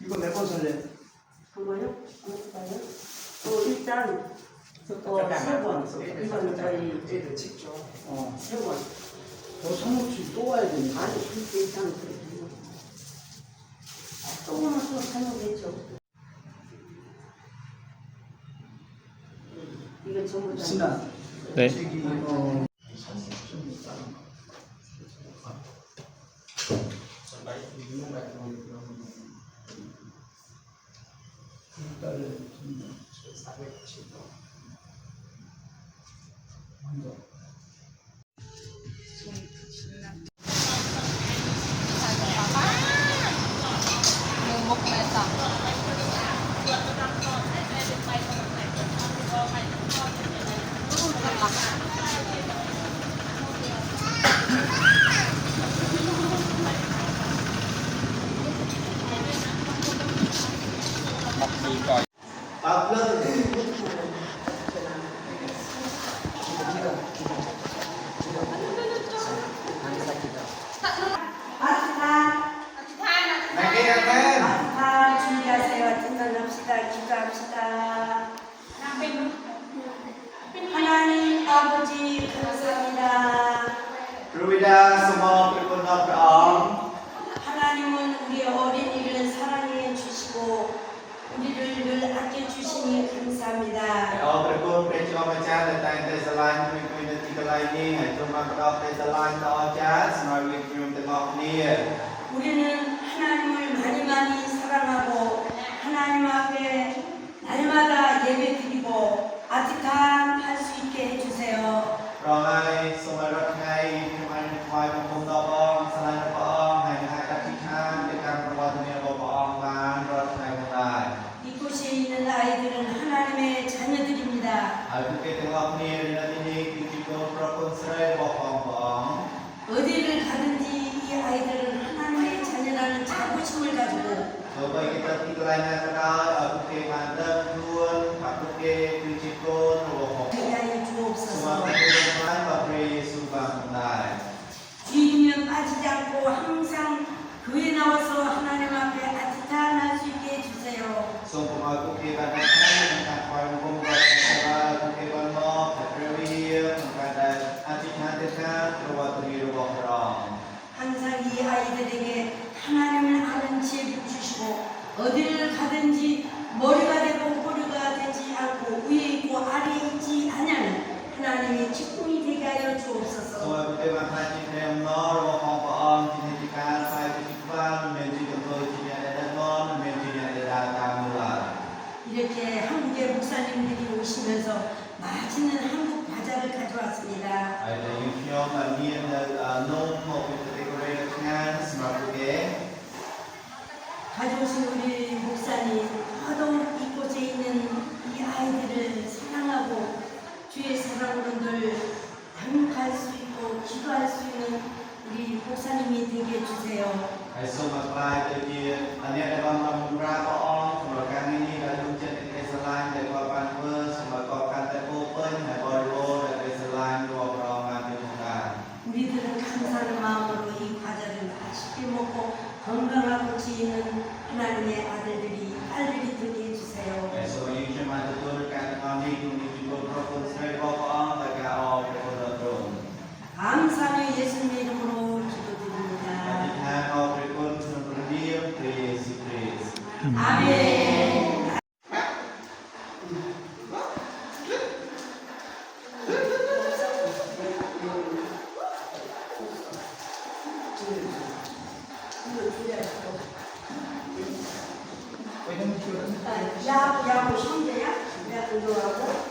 이거 몇 번 살래? 그거요? 볼까요? 일단 세 번. 이건 저희 애들 직접. 세 번. 너 성목씨 또 와야 되니까. 아니 그렇게 일단 그래도 조금만 또 사용했죠. 이거 전부 다. 신아. 네. 저기 준비하세요. 등단합시다. 기도합시다. 하나님 아버지 감사합니다. 하나님은 우리 어린이를 사랑해 주시고 우리를 늘 아껴 주시니 감사합니다. 우리는 하나님을 많이 사랑하고 하나님 앞에 날마다 예배드리고 아티칸 할 수 있게 해주세요. 이곳에 있는 아이들은 하나님의 자녀들입니다. 어디를 가든지 이 아이들은 하나님의 자녀라는 자부심을 가지고 위하여 주옵소서. 뒤지면 빠지지 않고 항상 교회 나와서 하나님 앞에 아티탄 할 수 있게 해주세요. 항상 이 아이들에게 하나님을 아는 지혜를 주시고 어디를 가든지 머리가 되고 꼬리가 되지 않고 위에 있고 아래에 있지 않냐는 하나님의 직분이 되게 하여 주옵소서. 이렇게 한국의 목사님들이 오시면서 맛있는 한국 과자를 가져왔습니다. 가져오신 우리 목사님 더더욱 이곳에 있는 이 아이들을 사랑하고 주의 사랑으로 늘 행복할 수 있고 기도할 수 있는 우리 목사님이 되게 해주세요. 우리들은 감사하는 마음으로 이 과자를 맛있게 먹고 건강하고 지혜는 하나님의 아들들이 딸들이 되게 해주세요. 감사하며 예수님의 이름으로 기도드립니다. 아멘. 야구 형제야? 내가 좋아하고.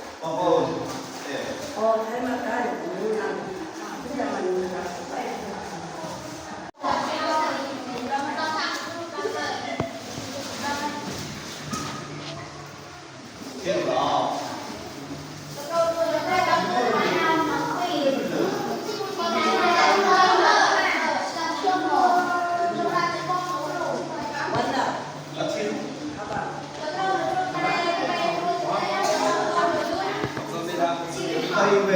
닮았다. 혼자만 있는 거 빨리. 아이고,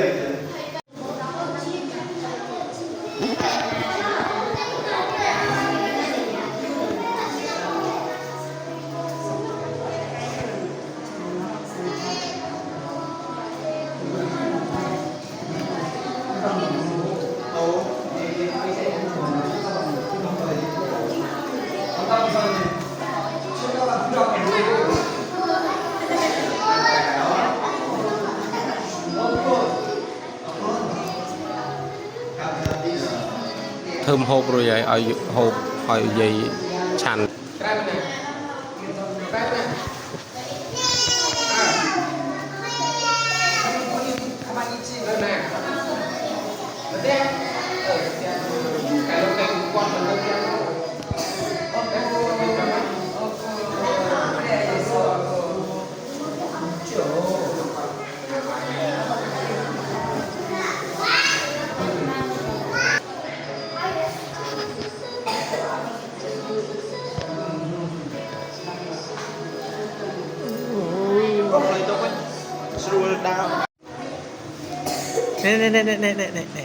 thơm hộp rồi vậy ai hộp ai vậy chăn nè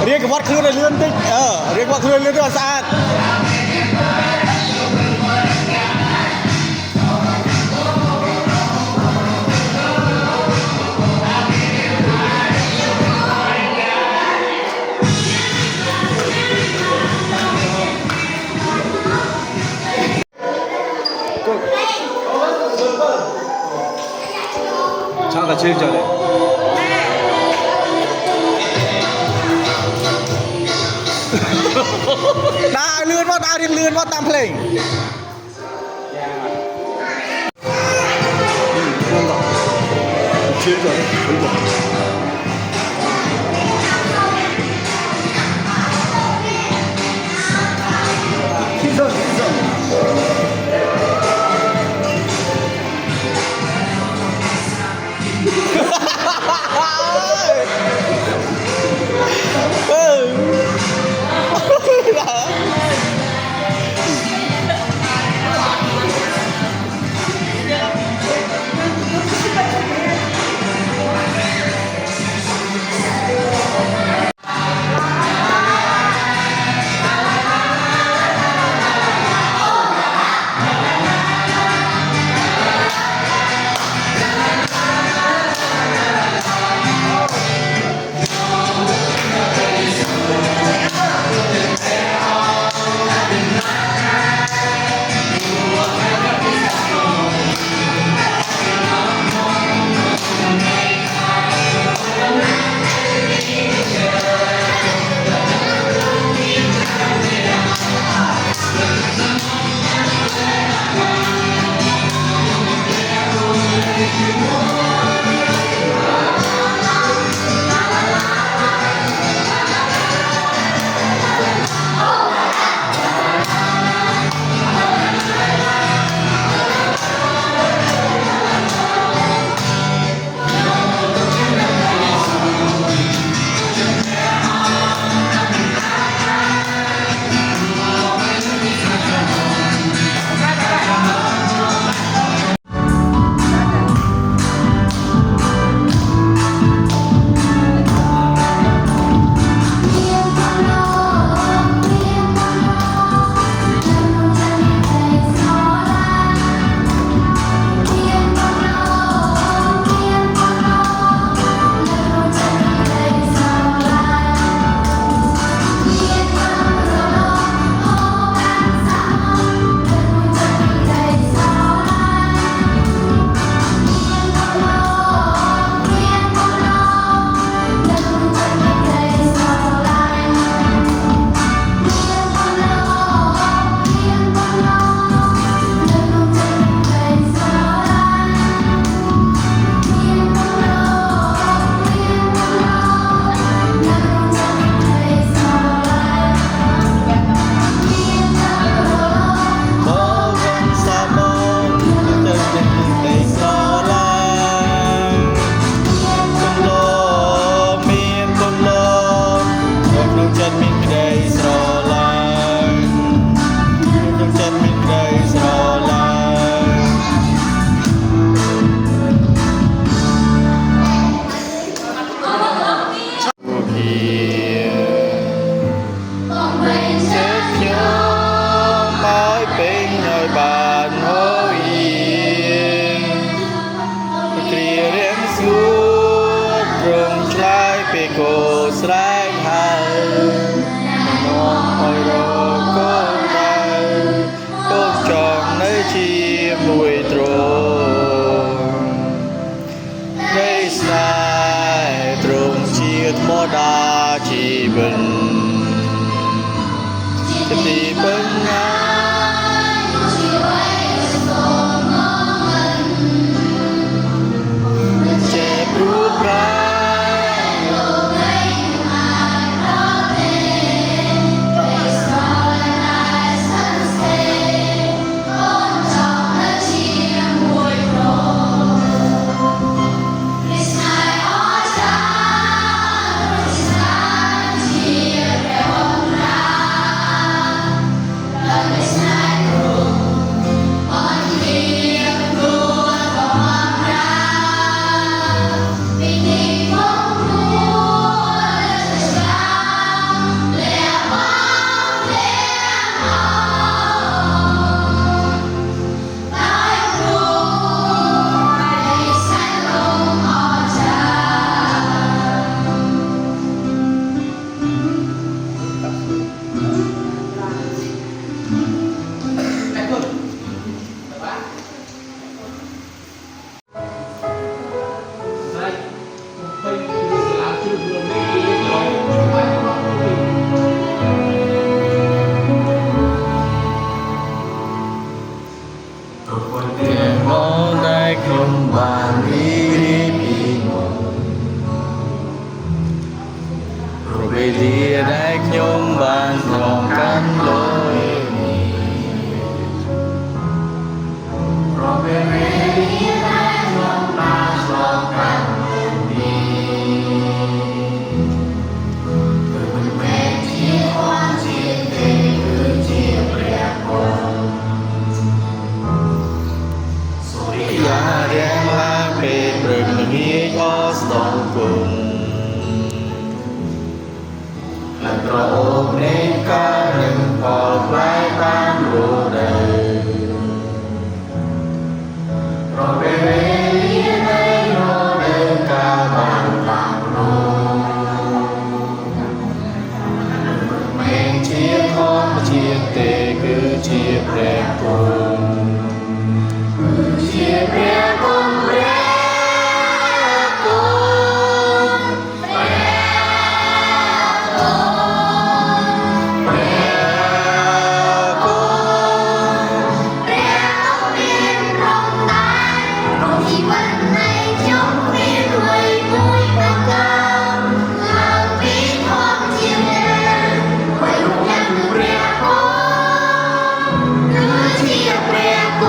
riêng cái vót khơi này lươn tích riêng vót khơi lươn rất là xa 자가 제일 잘해. đa lươn vào đa riêng lươn vào tam play 제일 잘해. 희선, 희선. ឲ្យបានហូរអៀងគ្រារៀងស្ងួតរងឆ្លើយពេលគោស្រែកហើយនាំឲ្យរកកូនដៅកូនចង់នៅជាមួយទ្រង់នៃស្នេហ៍ទ្រង់ជាធម្មតាជីវិតជាទីពឹងណាចេះព្រួតប្រាមកតែខ្ញុំបានរីពីមកប្រវេលាដែលខ្ញុំបានរងកាន់លយនេះប្រវេលាដែលខ្ញុំបានឆ្លងកាន់នេះគឺមិនមែនជាความจริงទេគឺជាព្រះគុណយ៉ារៀងឡើងពេលព្រឹកល្ងាចអស្តងគុំและพระองค์ในการหนึ่งพอไว้ตามรู้ได้เพราะเป็นเวลีในโลกเดินกาบังหลังรู้ไม่เชียร์ของเชียร์เตคือเชียร์แปรกุลเชียร์แปรกุลแปรกุลแปรกุลแปรกุลแปรต้องเป็นรองตารองที่วันในจงเป็นรวยมุ้ยประกามหลังปีความเจียมแรงไว้ลงยังเปรียบกุลคือเชียร์แปรกุ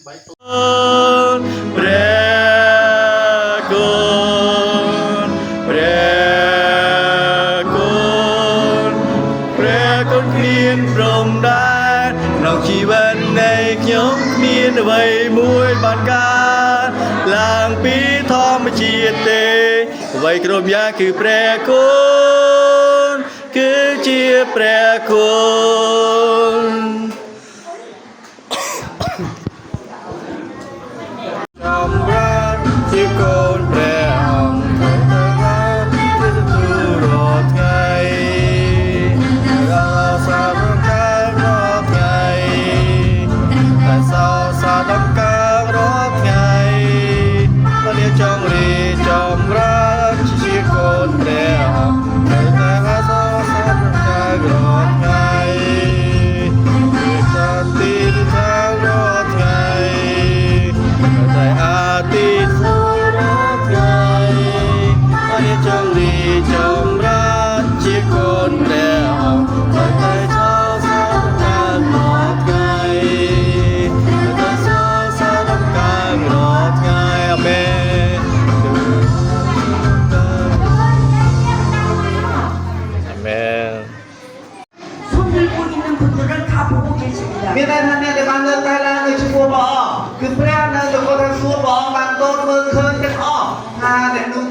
ព្រះគុណព្រះគុណព្រះគុណគ្មានព្រំដែនក្នុងជីវិតនៃខ្ញុំគ្មានអ្វីមួយបានកើតឡើងពីធម្មជាតិទេអ្វីគ្រប់យ៉ាងគឺព្រះគុណគឺជាព្រះគុណសម្រាប់ជាកូនព្រះអង្គទៅរាល់ថ្ងៃដល់សារកាលរាល់ថ្ងៃតែសោសាដំកើងរាល់ថ្ងៃមកលៀចង់រីចម្រើនជាកូនព្រះអង្គទៅតែសោសាដំកើងរាល់ថ្ងៃជាទីខាងរាល់ថ្ងៃតែអាទិត្យសរថ្ងៃអរិយចង្រីចម្រើនជាកូនព្រះអង្គតែចោលសាធកាលរាល់ថ្ងៃតែចោលសាធកាលរាល់ថ្ងៃអាមែនអាមែន 손 들고 있는 분들은 다 보고 계십니다. មានតែថាអ្នកដែលបានលើកដៃឡើងនៅចំពោះព្រះអង្គគឺព្រះនៅទៅគាត់ថាសួរព្រះអង្គបានតូនមើលឃើញទាំងអស់ថាអ្នកនោះ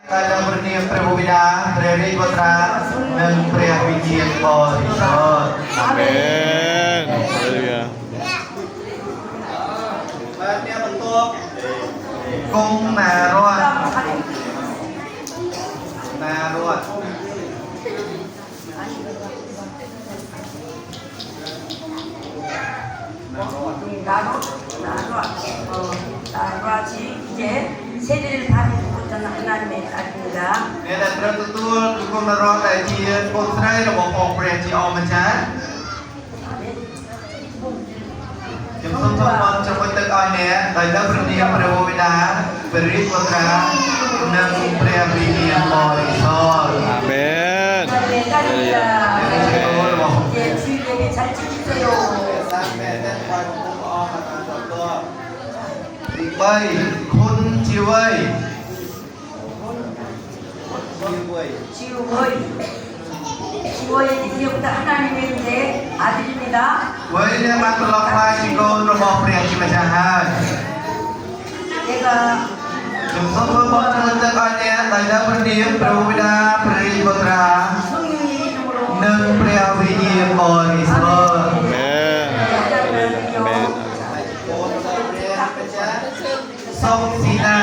តែដល់ព្រះនាមព្រះបិតាព្រះរាជបុត្រានិងព្រះវិញ្ញាណបរិសុទ្ធ អាមែនហាឡូយ៉ា បាទអ្នកបន្ទាប់គង់ណារតណារត 나같이 이제 세대를 다니고 있는 하나님의 딸입니다. អ្នកដែលត្រូវទទួលគង់ណារតដែលជាកូនស្រីរបស់ផងព្រះជាអម្ចាស់ ខ្ញុំសូមសូមបន់ជាមួយទឹកឲ្យអ្នកដោយដល់ព្រះនាមព្រះបិតាព្រះរាជបុត្រានិងព្រះវិញ្ញាណបរិសុទ្ធ អាមែន 하나님의 딸입니다. 이제 주님에게 잘 지키세요. ទី3គុណជាវ័យ 지워의 이제부터 하나님의 이제 아들입니다. វ័យនេះបានត្រឡប់ក្លាយជាកូនរបស់ព្រះជាម្ចាស់ហើយ 내가 ខ្ញុំសូមបន់ជាមួយទឹកឲ្យអ្នកដោយដល់ព្រះនាមព្រះបិតាព្រះរាជបុត្រា 성령의 이름으로 និងព្រះវិញ្ញាណបរិសុទ្ធ អាមែនអាមែន សូមស៊ីណា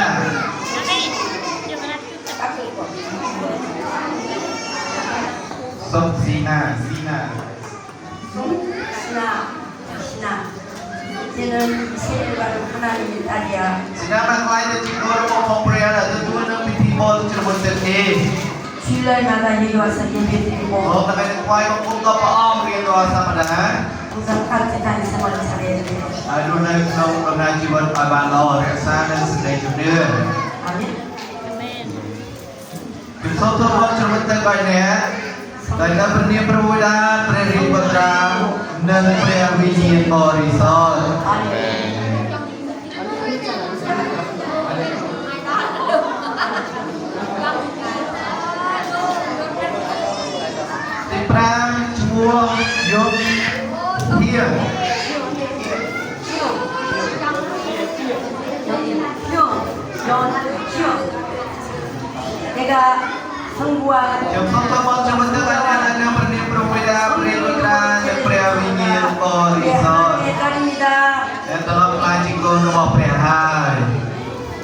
សូមស៊ីណា 신아 이제는 세례를 받은 하나님의 딸이야. ស៊ីណាបានខ្លាយទៅជាកូនរបស់ផងព្រះដែលទទួលនៅពិធីបុណ្យជាមួយទឹកនេះ 주일날마다 여기 와서 រ 예배드리고 ហូតដល់ថ្វាយបង្គំដល់ព្រះអង្គរៀនរាល់សប្តាហ៍ 항상 따뜻한 생활을 잘해야 돼요. ហើយរស់នៅក្នុងដំណើរជីវិតឲ្យបានល្អរក្សានូវសេចក្តីជំនឿ 아멘. ពីសូមទៅមកជាមួយទឹកឲ្យអ្នកដោយដល់ព្រះនាមព្រះបិតាព្រះរាជបុត្រានិងព្រះវិញ្ញាណបរិសុទ្ធ 아멘. ទី5ឈ្មោះយប់ហៀង 내가 성부와 ខ្ញុំសូមទៅមកជាមួយទឹកឲ្យអ្នកនៅព្រះនាមព្រះបិតាព្រះបុត្រានិងព្រះវិញ្ញាណបរិសុទ្ធ 하나님의 딸입니다. ដែលត្រឡប់ក្លាយជាកូនរបស់ព្រះហើយ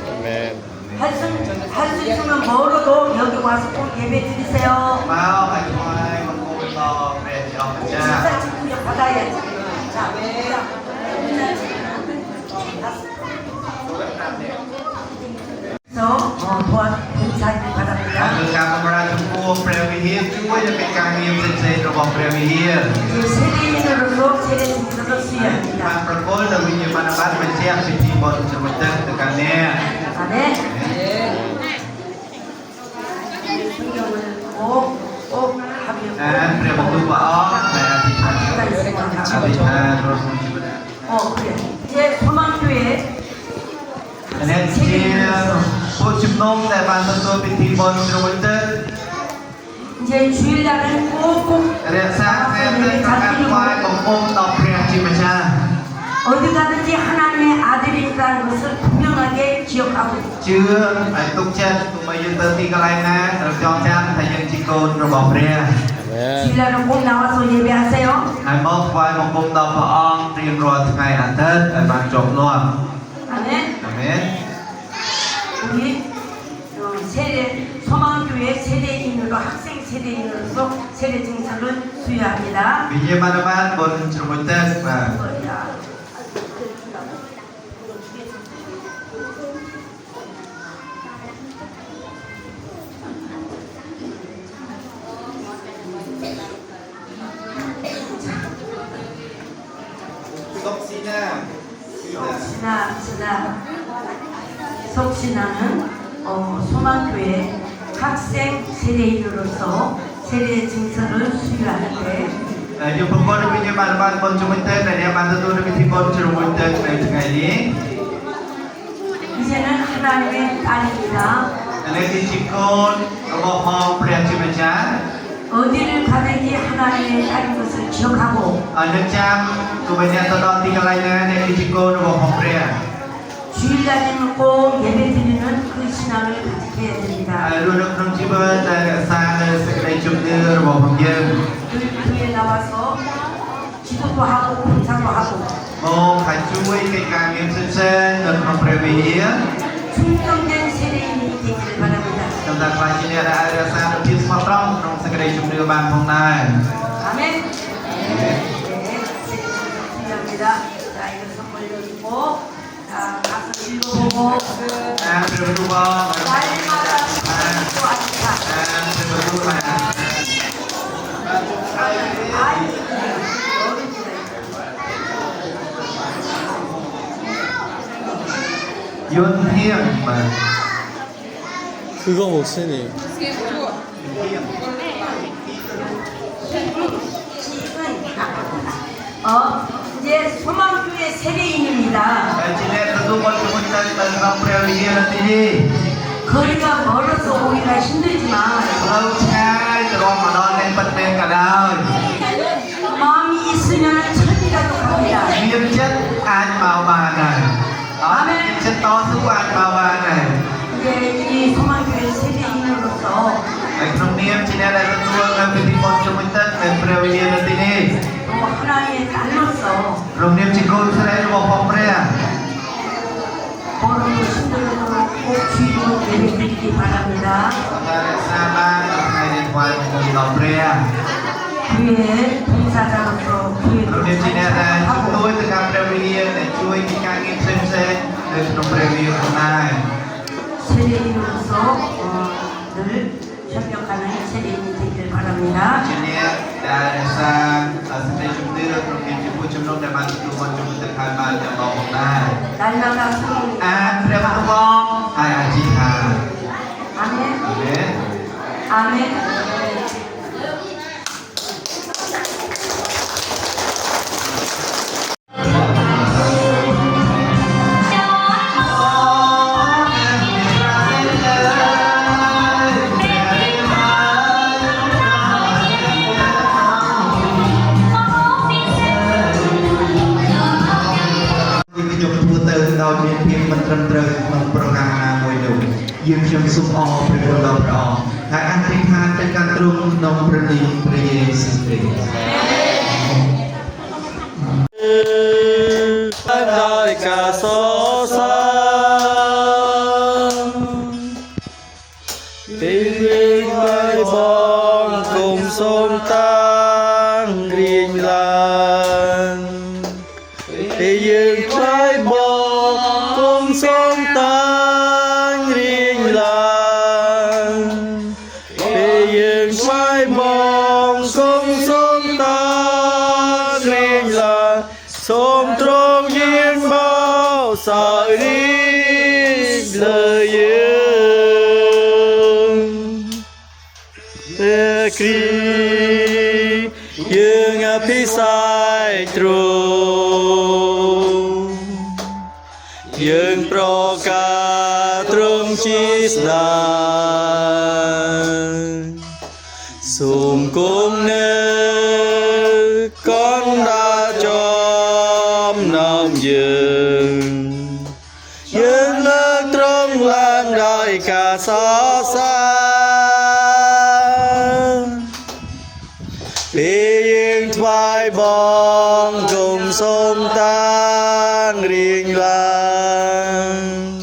អាមែន 할 수 있으면 멀어도 예배 드리세요. មកឲ្យថ្វាយបង្គំដល់ព្រះជាម្ចាស់ 진짜 지금 받아야지. 자, 그래서 도와 봉사를 ហើយ 바랍니다. គឺការបម្រើចំពោះព្រះវិហារជួយឲ្យមានការងារផ្សេងៗរបស់ព្រះវិហារ 그 세대인으로서 세대 중에서도 បាន 수여합니다. ប្រគល់ដល់វិញ្ញាបនបត្របញ្ជាក់ពិធីបុណ្យជំនឿទៅកាន់អ្នក 아멘. 성경을 꼭 하며 ព្រះបន្ទូលព្រះអង្គដែលអធិដ្ឋានអធិដ្ឋានរស់ក្នុងជីវិត 그래. 이제 소망교회 នេះជាពួកជំនុំដែលបានទទួលពិធីបុណ្យជំនឿទៅ 이제 주일날은 꼭꼭 រក្សាថ្ងៃទឹកការថ្វាយបង្គំដល់ព្រះជាម្ចាស់ 어디 가든지 하나님의 아들이라는 것을 분명하게 기억하고 ជឿឲ្យទុកចិត្តទោះបីយើងទៅទីកន្លែងណាត្រូវចងចាំថាយើងជាកូនរបស់ព្រះ Amen. 주일날은 꼭 나와서 예배하세요. ហើយមកថ្វាយបង្គំដល់ព្រះអង្គរៀងរាល់ថ្ងៃអាទិត្យឲ្យបានជាប់លាប់ 아멘. អាមែន 우리 세대 소망교회 세대인으로 학생 세대인으로서 세대 증서를 수여합니다. វិញ្ញាបនបត្របុណ្យជំនឿទៅបាទ 뭐야. 석신아는 소망교회 학생 세대인으로서 세대 증서를 수여하는데 យើងប្រព័ន្ធវិញ្ញាបនបត្របុណ្យជំនឿទៅដែលអ្នកបានទទួលពិធីបុណ្យជំនឿទៅនៅថ្ងៃនេះ 이제는 하나님의 딸입니다. នេះគឺជាកូនរបស់មកព្រះជាម្ចាស់ 어디를 가든지 하나님의 딸인 것을 기억하고 នឹកចាំទោះបីអ្នកទៅដល់ទីកន្លែងណាអ្នកគឺជាកូនរបស់ព្រះ 주일날에는 꼭 예배드리는 그 신앙을 가지게 해야 됩니다. រស់នៅក្នុងជីវិតដែលរក្សានៅសេចក្តីជំនឿរបស់ផងយើង 늘 교회에 나와서 기도도 하고 봉사도 하고 មកហើយជួយកិច្ចការងារផ្សេងៗនៅក្នុងព្រះវិហារ 충성된 세대인이 되기를 바랍니다. សម្រាប់ខ្លាចជាអ្នកដែលអាចរក្សានូវភាពស្មោះត្រង់ក្នុងសេចក្តីជំនឿបានផងដែរ 아멘. 네, 감사합니다. 자, 이거 선물 드리고, 자, 가서 읽어보고, ព្រះបន្ទូលបង 날마다 또 아시다. ព្រះបន្ទូលណា 아이, 어른이다. យន្តហៀងបាទ 그거 못 쓰니. 이제 소망교회 세대인입니다. ហើយជាអ្នកទទួលបុណ្យជំនឿទៅក្នុងព្រះវិហារនៅទីនេះ 거리가 멀어서 오기가 힘들지만 ផ្លូវឆ្ងាយទៅរកមកដល់អ្នកពិតមែនក៏ដោយ 마음이 있으면 천리라도 갑니다. មានចិត្តអាចមកបានដែរអត់មានចិត្តតស៊ូអាចមកបានដែរ 이제 이 소망교회 세대인으로서 ហើយក្នុងនាមជាអ្នកដែលទទួលនៅពិធីបុណ្យជំនឿទៅនៅព្រះវិហារនៅទីនេះ 또 하나의 딸로서 ក្នុងនាមជាកូនស្រីរបស់ផងព្រះ 오늘도 힘들어도 꼭 주의로 예배드리기 바랍니다. តែរក្សាបានដល់ថ្ងៃនេះថ្វាយបង្គំដល់ព្រះ 교회 봉사자로서 교회 ក្នុងនាមជាអ្នកដែលជំនួយទៅកាន់ព្រះវិហារដែលជួយកិច្ចការងារផ្សេងៗនៅក្នុងព្រះវិហារផងដែរ 세대인으로서 늘 협력하는 세대인이 되기를 바랍니다. ជាអ្នកដែលរក្សាសេចក្តីជំនឿក្នុងនាមជាผู้ជំនុំដែលបានទទួលបុណ្យជំនឿទៅហើយបានទាំងអស់ផងដែរ 날마다 អានព្រះបន្ទូលបងហើយអធិដ្ឋាន 아멘. អាមែន 아멘.ដោយមានភាពមិនត្រឹមត្រូវក្នុងប្រការណាមួយនោះយើងខ្ញុំសូមអរព្រះគុណដល់ព្រះអង្គហើយអធិដ្ឋានទៅកាន់ទ្រង់ក្នុងព្រះនាមព្រះយេស៊ូវគ្រីស្ទ 나의 가소서 빌빌 cùng xôm tăng riêng làng thì dừng trái bò cùng xôm tăng riêng làng thì dừng trái bò cùng xôm tăng riêng làng xôm trong duyên bao sợi đi lời dương Kri dương phi sai trung dương pro ca trung chi đàn sum cung nơ con đã chom nông dương dương lơ trong làng đời cả xó xa Vì dương thoại bong cùng xôm tăng riêng làng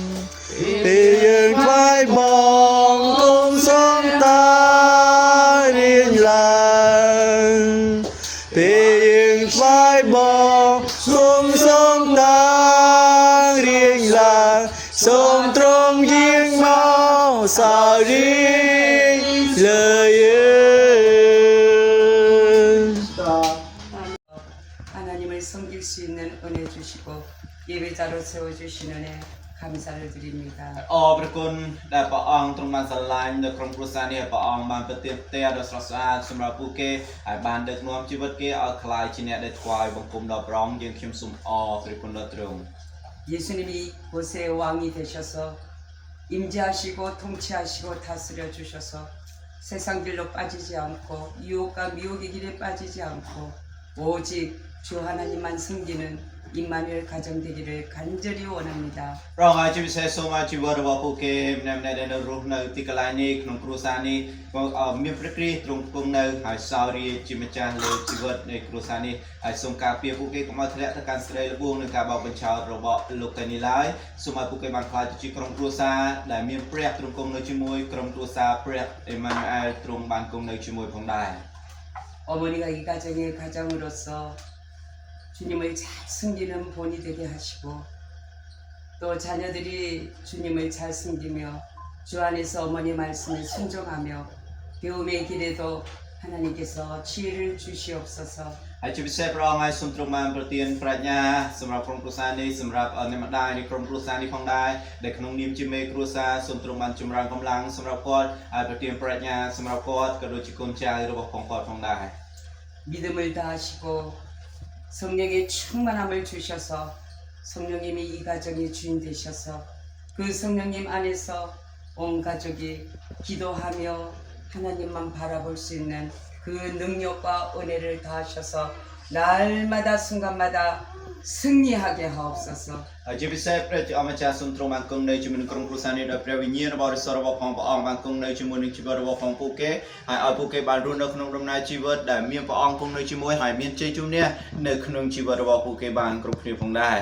Vì dương thoại bong cùng xôm tăng riêng làng Vì dương thoại bong cùng xôm tăng riêng làng Xôm trong riêng mau sao riêng lời 하나님을 섬길 수 있는 은혜 주시고 예배자로 세워주신 은혜 감사를 드립니다. ព្រះគុណដែលព្រះអង្គទ្រង់បានស្រឡាញ់នៅក្នុងគ្រួសារនេះព្រះអង្គបានប្រទានផ្ទះដ៏ស្រស់ស្អាតសម្រាប់ពួកគេហើយបានដឹកនាំជីវិតគេឲ្យក្លាយជាអ្នកដែលថ្វាយបង្គំដល់ព្រះអង្គយើងខ្ញុំសូមអរព្រះគុណដល់ទ្រង់ 예수님이 곳의 왕이 되셔서 임재하시고 통치하시고 다스려 주셔서 세상 길로 빠지지 않고 유혹과 미혹의 길에 빠지지 않고 오직 주 하나님만 섬기는 임마누엘 가정 되기를 간절히 원합니다. ព្រះអង្គឲ្យជាពិសេសសូមឲ្យជីវិតរបស់ពួកគេម្នាក់ៗដែលនៅរស់នៅទីកន្លែងនេះក្នុងគ្រួសារនេះក៏មានព្រះគ្រីស្ទទ្រង់គង់នៅហើយសោយរាជ្យជាម្ចាស់លើជីវិតនៃគ្រួសារនេះហើយសូមការពារពួកគេកុំឲ្យធ្លាក់ទៅកាន់សេចក្តីល្បួងនិងការបោកបញ្ឆោតរបស់លោកកានីឡើយសូមឲ្យពួកគេបានក្លាយទៅជាក្រុមគ្រួសារដែលមានព្រះទ្រង់គង់នៅជាមួយក្រុមគ្រួសារព្រះអេម៉ានូអែលទ្រង់បានគង់នៅជាមួយផងដែរ 어머니가 이 가정의 가장으로서 주님을 잘 섬기는 본이 되게 하시고 또 자녀들이 주님을 잘 섬기며 주 안에서 어머니 말씀을 순종하며 배움의 길에도 하나님께서 지혜를 주시옵소서. ហើយជាពិសេសព្រះអង្គឲ្យសូមទ្រង់បានប្រទានប្រាជ្ញាសម្រាប់ក្រុមគ្រួសារនេះសម្រាប់អ្នកម្ដាយនៃក្រុមគ្រួសារនេះផងដែរដែលក្នុងនាមជាមេគ្រួសារសូមទ្រង់បានចម្រើនកម្លាំងសម្រាប់គាត់ហើយប្រទានប្រាជ្ញាសម្រាប់គាត់ក៏ដូចជាកូនចៅរបស់គាត់ផងដែរ 믿음을 다하시고 성령의 충만함을 주셔서 성령님이 이 가정의 주인 되셔서 그 성령님 안에서 온 가족이 기도하며 하나님만 바라볼 수 있는 그 능력과 은혜를 다하셔서 날마다 순간마다 승리하게 하옵소서. ហើយជាពិសេសព្រះជាអម្ចាស់សូមទ្រង់បានគង់នៅជាមួយនឹងក្រុមគ្រួសារនេះដោយព្រះវិញ្ញាណបរិសុទ្ធរបស់ព្រះអង្គបានគង់នៅជាមួយនឹងជីវិតរបស់ពួកគេហើយឲ្យពួកគេបានរស់នៅក្នុងដំណើរជីវិតដែលមានព្រះអង្គគង់នៅជាមួយហើយមានជ័យជំនះនៅក្នុងជីវិតរបស់ពួកគេបានគ្រប់គ្នាផងដែរ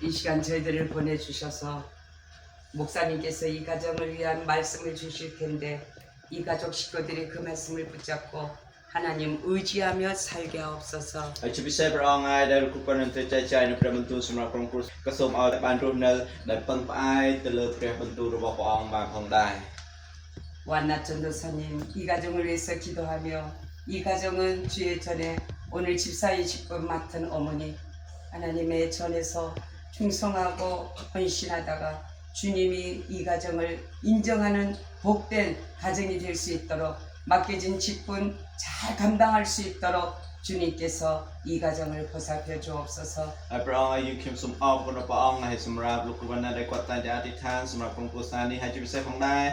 이 시간 저희들을 보내주셔서 목사님께서 이 가정을 위한 말씀을 주실 텐데 이 가족 식구들이 그 말씀을 붙잡고 하나님 의지하며 살게 하옵소서. ហើយជាពិសេសព្រះអង្គហើយដែលគ្រប់គ្រងទៅចែកចាយនៅព្រះបន្ទូលសម្រាប់ក្រុមគ្រួសារក៏សូមឲ្យបានរស់នៅដោយពឹងផ្អែកទៅលើព្រះបន្ទូលរបស់ព្រះអង្គបានផងដែរ 완나 전도사님 이 가정을 위해서 기도하며 이 가정은 주의 전에 오늘 집사의 직분 맡은 어머니 하나님의 전에서 충성하고 헌신하다가 주님이 이 가정을 인정하는 복된 가정이 될 수 있도록 맡겨진 직분 잘 감당할 수 있도록 주님께서 이 가정을 보살펴 주옵소서. ហើយព្រះអង្គឲ្យយើងខ្ញុំសូមអរគុណព្រះអង្គហើយសម្រាប់លោកគ្រូវណ្ណាដែលគាត់តែងតែអធិដ្ឋានសម្រាប់ក្រុមគ្រួសារនេះហើយជាពិសេសផងដែរ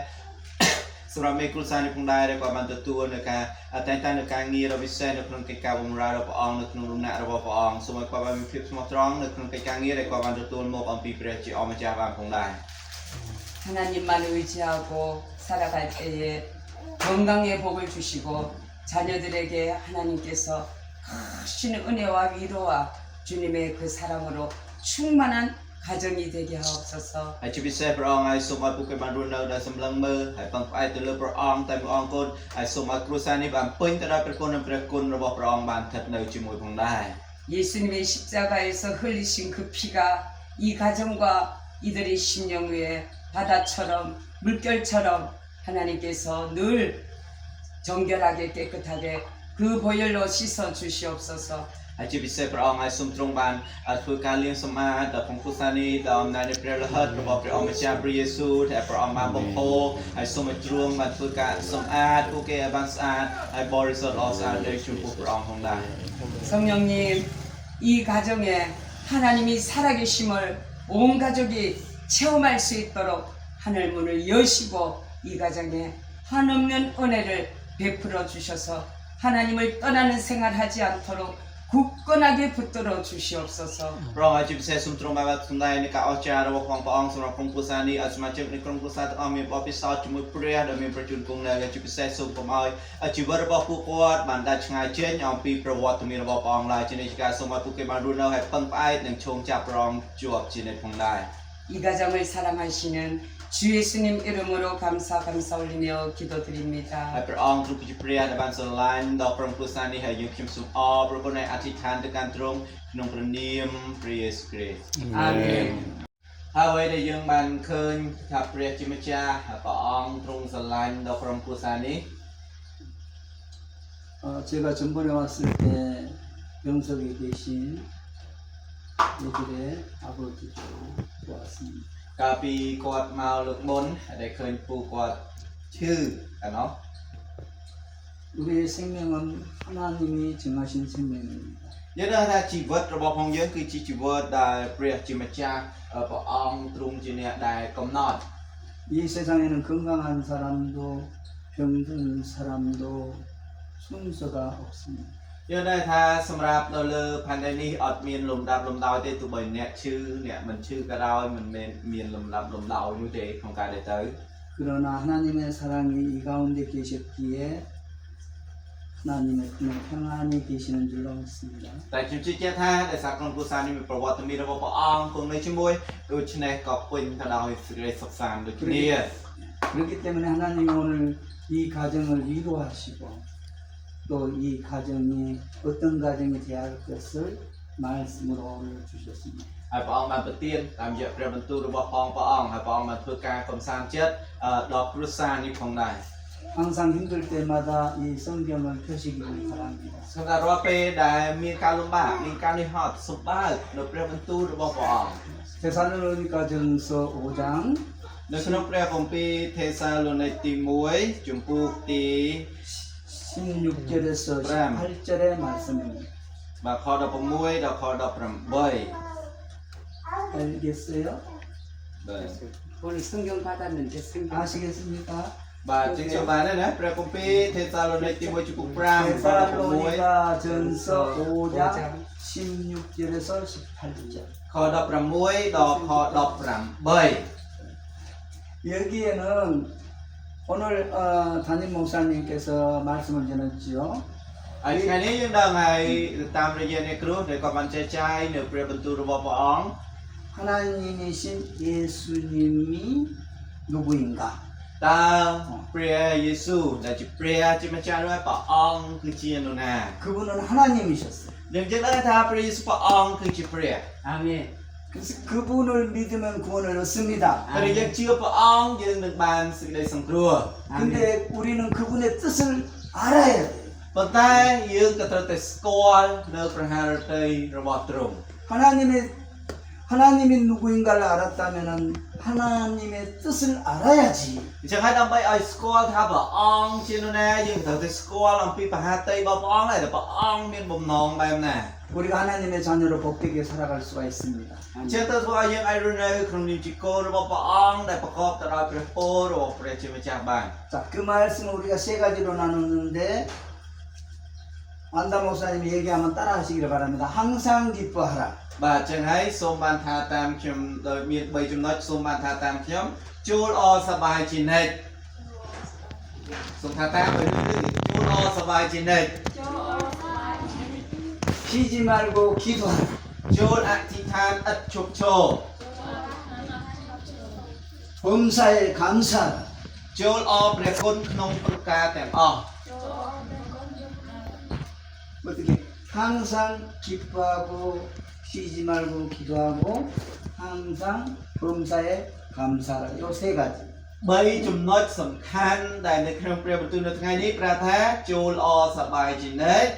សម្រាប់មេគ្រួសារនេះផងដែរដែលគាត់បានទទួលនៅការតែងតែនៅការងារដ៏ពិសេសនៅក្នុងកិច្ចការបម្រើរបស់ព្រះអង្គនៅក្នុងដំណាក់របស់ព្រះអង្គសូមឲ្យគាត់បានមានភាពស្មោះត្រង់នៅក្នុងកិច្ចការងារដែលគាត់បានទទួលមកអំពីព្រះជាអម្ចាស់បានផងដែរ 하나님만 의지하고 살아갈 때에 건강의 복을 주시고 자녀들에게 하나님께서 크신 은혜와 위로와 주님의 그 사랑으로 충만한 가정이 되게 하옵소서. ហើយជាពិសេសព្រះអង្គហើយសូមឲ្យពួកគេបានរស់នៅដោយសម្លឹងមើលហើយពឹងផ្អែកទៅលើព្រះអង្គតែមួយអង្គគត់ហើយសូមឲ្យគ្រួសារនេះបានពេញទៅដោយព្រះគុណនិងព្រះគុណរបស់ព្រះអង្គបានស្ថិតនៅជាមួយផងដែរ 예수님의 십자가에서 흘리신 그 피가 이 가정과 이들의 심령 위에 바다처럼 물결처럼 하나님께서 늘 정결하게 깨끗하게 그 보혈로 씻어 주시옵소서. ហើយជាពិសេសព្រះអង្គហើយសូមទ្រង់បានធ្វើការលាងសម្អាតដល់ក្នុងគ្រួសារនេះដោយអំណាចនៃព្រះលិខិតរបស់ព្រះអង្គម្ចាស់ព្រះយេស៊ូវដែលព្រះអង្គបានបំផុសហើយសូមឲ្យទ្រង់បានធ្វើការសម្អាតពួកគេឲ្យបានស្អាតហើយបរិសុទ្ធល្អស្អាតដោយចំពោះព្រះអង្គផងដែរ 성령님, 이 가정에 하나님이 살아계심을 온 가족이 체험할 수 있도록 하늘 문을 여시고 이 가정에 한없는 은혜를 베풀어 주셔서 하나님을 떠나는 생활하지 않도록 굳건하게 붙들어 주시옵소서. ព្រះអង្គហើយជាពិសេសសូមទ្រង់បានសម្ដែងនៃការអស្ចារ្យរបស់ព្រះអង្គសម្រាប់ក្រុមគ្រួសារនេះឲ្យសមាជិកនៃក្រុមគ្រួសារទាំងអស់មានបទពិសោធន៍ជាមួយព្រះដែលមានប្រជញ្ញគង់នៅហើយជាពិសេសសូមកុំឲ្យជីវិតរបស់ពួកគាត់បានដាច់ឆ្ងាយចេញអំពីប្រវត្តិមានរបស់ព្រះអង្គឡើយជានិច្ចការសូមឲ្យពួកគេបានរស់នៅហើយពឹងផ្អែកនិងឈោងចាប់ព្រះអង្គជាប់ជានិច្ចផងដែរ 이 가정을 사랑하시는 주 예수님 이름으로 감사 올리며 ហើយ 기도드립니다. ព្រះអង្គទ្រង់គឺជាព្រះដែលបានស្រឡាញ់ដល់ក្រុមគ្រួសារនេះហើយយើងខ្ញុំសូមអរព្រគុណហើយអធិដ្ឋានទៅកាន់ទ្រង់ក្នុងព្រះនាមព្រះយេស៊ូវគ្រីស្ទ 아멘. ហើយដែលយើងបានឃើញថាព្រះជាម្ចាស់ព្រះអង្គទ្រង់ស្រឡាញ់ដល់ក្រុមគ្រួសារនេះ 제가 전번에 왔을 때 영석에 계신 얘들의 아버지도 왔습니다. កាលពីគាត់មកលើកមុនដែលឃើញពូគាត់ឈឺកាលនោះ 우리의 생명은 하나님이 정하신 생명입니다. យើងដឹងថាជីវិតរបស់ផងយើងគឺជាជីវិតដែលព្រះជាម្ចាស់ព្រះអង្គទ្រង់ជាអ្នកដែលកំណត់ 이 세상에는 건강한 사람도 병든 사람도 순서가 없습니다. យើងដឹងថាសម្រាប់នៅលើផែនដីនេះអត់មានលំដាប់លំដោយទេទោះបីអ្នកឈឺអ្នកមិនឈឺក៏ដោយមិនមែនមានលំដាប់លំដោយនោះទេក្នុងការដែលទៅ 그러나 하나님의 사랑이 이 가운데 계셨기에 하나님의 품에 평안히 계시는 줄로 믿습니다. តែខ្ញុំជឿជាក់ថាដែលសារក្រុមគ្រួសារនេះមានប្រវត្តិមានរបស់ព្រះអង្គគង់នៅជាមួយដូច្នេះក៏ពេញទៅដោយសេចក្តីសុខសាន្តដូចគ្នា 그렇기 때문에 하나님이 오늘 이 가정을 위로하시고 또 이 가정이 어떤 가정이 되어야 할 것을 말씀으로 오늘 주셨습니다. ហើយព្រះអង្គបានប្រទានតាមរយៈព្រះបន្ទូលរបស់ព្រះអង្គហើយព្រះអង្គបានធ្វើការកំសាន្តចិត្តដល់គ្រួសារនេះផងដែរ 항상 힘들 때마다 이 성경을 펴시기를 바랍니다. សម្រាប់រាល់ពេលដែលមានការលំបាកមានការនឿយហត់សូមបើកនៅព្រះបន្ទូលរបស់ព្រះអង្គ 데살로니가전서 5장 នៅក្នុងព្រះគម្ពីរទេសាឡូនីកទី1ជំពូកទី 16절에서 18절의 말씀입니다. បាទខ16ដល់ខ18 알겠어요? បាទ 오늘 성경 받았는데 성경 아시겠습니까? បាទជឿជាក់បានណាព្រះគម្ពីរទេសាឡូនីកទី1ជំពូក5ខ16 데살로니가전서 5장 16절에서 18절. ខ16ដល់ខ18 여기에는 오늘 담임 목사님께서 말씀을 전했지요. ហើយថ្ងៃនេះយើងដឹងហើយតាមរយៈអ្នកគ្រូដែលគាត់បានចែកចាយនៅព្រះបន្ទូលរបស់ព្រះអង្គ 하나님이신 예수님이 누구인가? តើព្រះយេស៊ូវដែលជាព្រះជាម្ចាស់របស់ព្រះអង្គគឺជានរណា 그분은 하나님이셨어요. យើងដឹងថាព្រះយេស៊ូវព្រះអង្គគឺជាព្រះ 아멘. 그래서 그분을 믿으면 구원을 얻습니다. ហើយយើងជឿព្រះអង្គយើងនឹងបានសេចក្តីសង្គ្រោះ 근데 우리는 그분의 뜻을 알아야 돼요. ប៉ុន្តែយើងក៏ត្រូវតែស្គាល់នៅព្រះハរតីរបស់ទ្រង់ 하나님이 누구인가를 알았다면은 하나님의 뜻을 알아야지. អញ្ចឹងហើយដើម្បីឲ្យស្គាល់ថាព្រះអង្គជានរណាយើងត្រូវតែស្គាល់អំពីព្រះハរតីរបស់ព្រះអង្គហើយតែព្រះអង្គមានបំណងបែបណា 우리가 하나님의 자녀로 복되게 살아갈 수가 있습니다. អញ្ចឹងទៅធ្វើឲ្យយើងអាចរស់នៅក្នុងនាមជាកូនរបស់ព្រះអង្គដែលប្រកបទៅដោយព្រះពររបស់ព្រះជាម្ចាស់បាន 자, 그 말씀을 우리가 세 가지로 나눴는데 안다 목사님이 얘기하면 따라하시기를 바랍니다. 항상 기뻐하라. បាទអញ្ចឹងហើយសូមបានថាតាមខ្ញុំដោយមាន3ចំណុចសូមបានថាតាមខ្ញុំជួលអសប្បាយជានិច្ចសូមថាតាមជួលអសប្បាយជានិច្ច 쉬지 말고 기도하라. ជួលអធិដ្ឋានឥតឈប់ឈរ 범사에 감사. ចូលអរព្រះគុណក្នុងប្រការទាំងអស់ 어떻게 항상 기뻐하고 쉬지 말고 기도하고 항상 범사에 감사라. 요 세 가지. 3ចំណុចសំខាន់ដែលនៅក្នុងព្រះបន្ទូលនៅថ្ងៃនេះប្រាប់ថាចូលអរសប្បាយជានិច្ច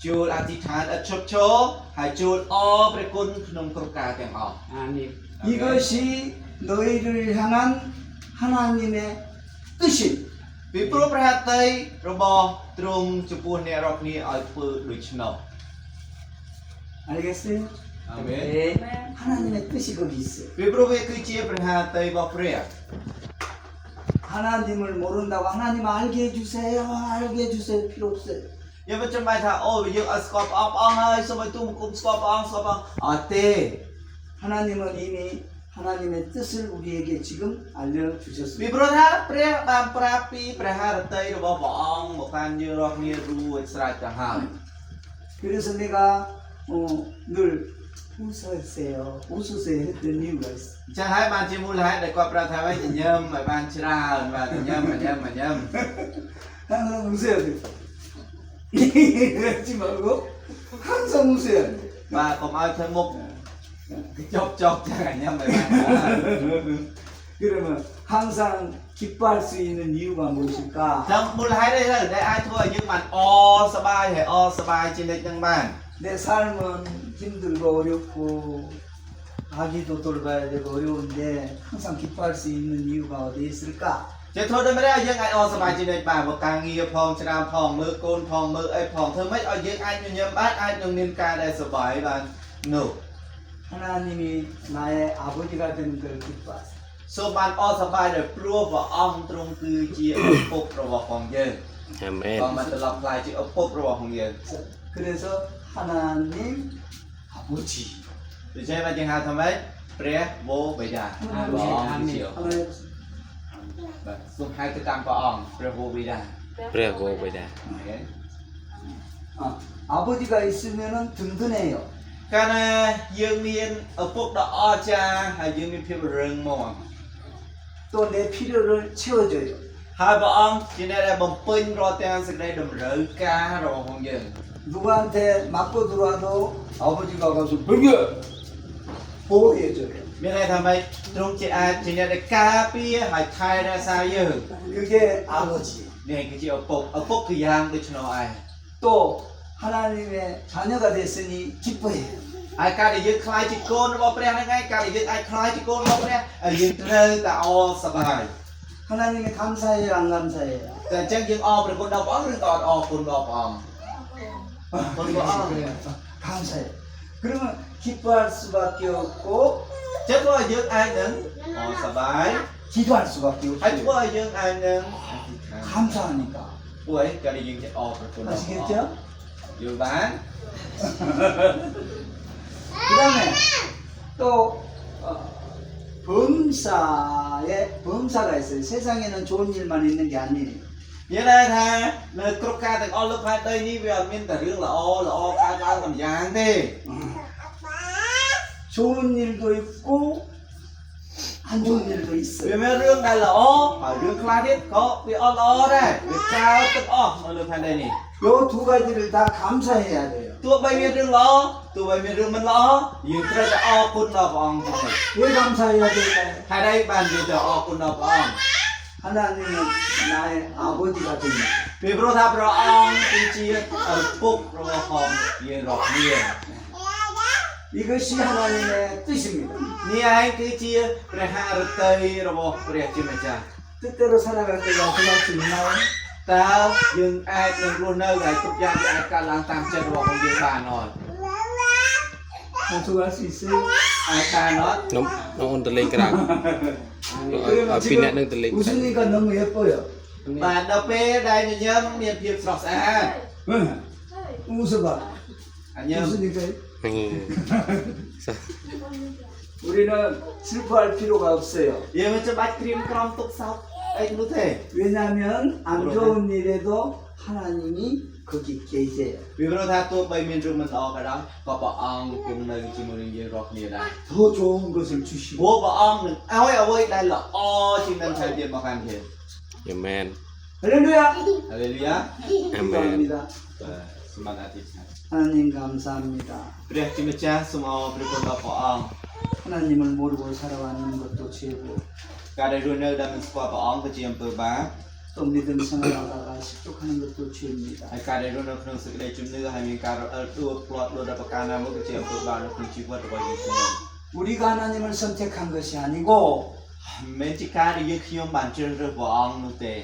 ចូលអធិដ្ឋានឥតឈប់ឈរហើយចូលអរព្រះគុណក្នុងគ្រប់ការទាំងអស់ 아멘. 이것이 너희를 향한 하나님의 뜻이. ពីព្រោះព្រះហត្ថីរបស់ទ្រង់ចំពោះអ្នករាល់គ្នាឲ្យធ្វើដូច្នោះ 알겠어요? អាមែន 네. 하나님의 뜻이 거기 있어요. ពីព្រោះវាគឺជាព្រះហត្ថីរបស់ព្រះ 하나님을 모른다고 하나님 알게 해주세요. 알게 해주세요. 필요 없어요. យើងមិនចាំបាច់ថាអូយើងឲ្យស្គាល់ព្រះអង្គហើយសូមឲ្យទូបង្គំស្គាល់ព្រះអង្គស្គាល់ព្រះអង្គអត់ទេ 하나님은 이미 하나님의 뜻을 우리에게 지금 ពី 알려주셨습니다. ព្រោះថាព្រះបានប្រាប់ពីព្រះហត្ថីរបស់ព្រះអង្គមកតាមយើងរាល់គ្នារួចស្រេចទៅហើយ 그래서 내가 늘 웃으세요. 웃으세요 했던 이유가 있어. អញ្ចឹងហើយបានជាមូលហេតុដែលគាត់ប្រាប់ថាឲ្យញញឹមឲ្យបានច្រើនបាទញញឹម 항상 웃어야 돼. 그러지 말고 항상 웃어야 돼. បាទកុំឲ្យធ្វើមុខចប់ចឹងញញឹមឲ្យបានច្រើន 그러면 항상 기뻐할 수 있는 이유가 무엇일까? ចឹងមូលហេតុអីទៅដែលអាចធ្វើឲ្យយើងបានអសប្បាយហើយអសប្បាយជានិច្ចនឹងបាន 내 삶은 힘들고 어렵고 아기도 돌봐야 되고 어려운데 항상 기뻐할 수 있는 이유가 어디에 있을까? ជាធ្វើដូចម្តេចឲ្យយើងអាចអសប្បាយជានិច្ចបានមកការងារផងច្រើនផងមើលកូនផងមើលអីផងធ្វើម៉េចឲ្យយើងអាចញញឹមបានអាចនឹងមានការដែលសប្បាយបាននោះ 하나님이 나의 아버지가 되는 걸 기뻐하세요. សូមបានអសប្បាយដោយព្រោះព្រះអង្គទ្រង់គឺជាឪពុករបស់ផងយើង 아멘. ក៏មកត្រឡប់ខ្លាយជាឪពុករបស់ផងយើង 그래서 하나님 아버지 ដូច្នេះបានយើងហៅថាម៉េចព្រះវរបិតាព្រះអង្គជា 하나님 បាទសូមហៅទៅតាមព្រះអង្គព្រះវរបិតា 프레고베다. មែន 아버지가 있으면은 든든해요. កាលណាយើងមានឪពុកដ៏អស្ចារ្យហើយយើងមានភាពរឹងមាំ 또 내 필요를 채워줘요. ហើយព្រះអង្គជាអ្នកដែលបំពេញរាល់ទាំងសេចក្តីតម្រូវការរបស់ផងយើង 누구한테 맞고 들어와도 아버지가 가서 burger 보호해줘요. មានន័យថាម៉េចទ្រង់ជាអាចជាអ្នកដែលការពារហើយថែរក្សាយើង 그게 아버지. នេះគឺជាឪពុកគឺយ៉ាងដូចនោះឯង 또 하나님의 자녀가 됐으니 기뻐해요. ហើយការដែលយើងខ្លាយជាកូនរបស់ព្រះហ្នឹងឯងការដែលយើងអាចខ្លាយជាកូនរបស់ព្រះហើយយើងត្រូវតែអសប្បាយ 하나님의 감사해요, 안 감사해요? តែអញ្ចឹងយើងអរព្រះគុណដល់ព្រះអង្គឬក៏អត់អរគុណដល់ព្រះអង្គ 그래요. 감사해요. 그러면 기뻐할 수밖에 없고 ចឹងធ្វើឲ្យយើងអាចនឹងអសប្បាយ 기도할 수밖에 ហើយធ្វើ 없어요. ឲ្យយើងអាចនឹងអធិដ្ឋាន 감사하니까. ព្រោះឯងការដែលយើងចេះអរព្រះគុណដល់ព្រះអង្គ 아시겠죠? យល់បាន 그다음에 또 범사가 있어요. 세상에는 좋은 일만 있는 게 아니에요. មានន័យថានៅគ្រប់ការទាំងអស់លើផែនដីនេះវាអត់មានតែរឿងល្អកើតឡើងតែម្យ៉ាងទេ 좋은 일도 있고 안 좋은 일도 វា 있어요. មានរឿងដែលល្អហើយរឿងខ្លះទៀតក៏វាអត់ល្អដែរវាកើតទាំងអស់នៅលើផែនដីនេះ 요 두 가지를 다 감사해야 돼요. ទោះបីមានរឿងល្អទោះបីមានរឿងមិនល្អយើងត្រូវតែអរគុណដល់ព្រះអង្គផង 왜 감사해야 될까요? ហើយđâyបានយើងទៅអរគុណដល់ព្រះអង្គ 하나님은 나의 아버지가 됩니다. ពីព្រោះថាព្រះអង្គគឺជាឪពុករបស់ផងយើងរាល់គ្នា 이것이 하나님의 뜻입니다. នេះឯងគឺជាព្រះハរតីរបស់ព្រះជាម្ចាស់ 뜻대로 살아갈 때 약속할 수 있나요? តើយើងអាចនឹងរស់នៅហើយគ្រប់យ៉ាងវាអាចកើតឡើងតាមចិត្តរបស់ផងយើងបានអត់ 약속할 수 있어요? អាចបានអត់ Nông nông tele kerang. 그러면 Ở pinat nông 지금 tele. 웃으니까 너무 예뻐요. បាទដល់ពេលដែលញញឹមមានភាពស្រស់ស្អាត 응. 웃어봐. អញញឹម 웃으니까 Sa- 우리는 슬퍼할 필요가 없어요. យើងមិនចាំបាច់ក្រៀមក្រំទុកសោកអីនោះទេ 왜냐하면 안 좋은 일에도 하나님이 거기 계세요. វាព្រោះថាទោះបីមានរឿងមិនល្អក៏ដោយក៏ព្រះអង្គគង់នៅជាមួយនឹងយើងរាល់គ្នាដែរ 더 좋은 것을 주시고 ព្រោះព្រះអង្គនឹងឲ្យអ្វីដែលល្អជាងនឹងថែមទៀតមកកាន់ទៀត អាមែន 할렐루야. ហាឡេលូយ៉ា អាមែន 감사합니다. បាទសូមអធិដ្ឋាន 하나님 감사합니다. ព្រះជាម្ចាស់សូមអរព្រះគុណដល់ព្រះអង្គ 하나님을 모르고 살아가는 것도 죄고 ការដែលរស់នៅដែលមិនស្គាល់ព្រះអង្គគឺជាអំពើបាប 또 믿음 생활하다가 실족하는 것도 죄입니다. ហើយការដែលរស់នៅក្នុងសេចក្តីជំនឿហើយមានការរអិលដួលផ្លាត់ដួលដល់ប្រការណាមួយគឺជាអំពើបាបនៅក្នុងជីវិតរបស់យើងខ្ញុំ 우리가 하나님을 선택한 것이 아니고 មិនមែនជាការដែលយើងខ្ញុំបានជ្រើសរើសព្រះអង្គនោះទេ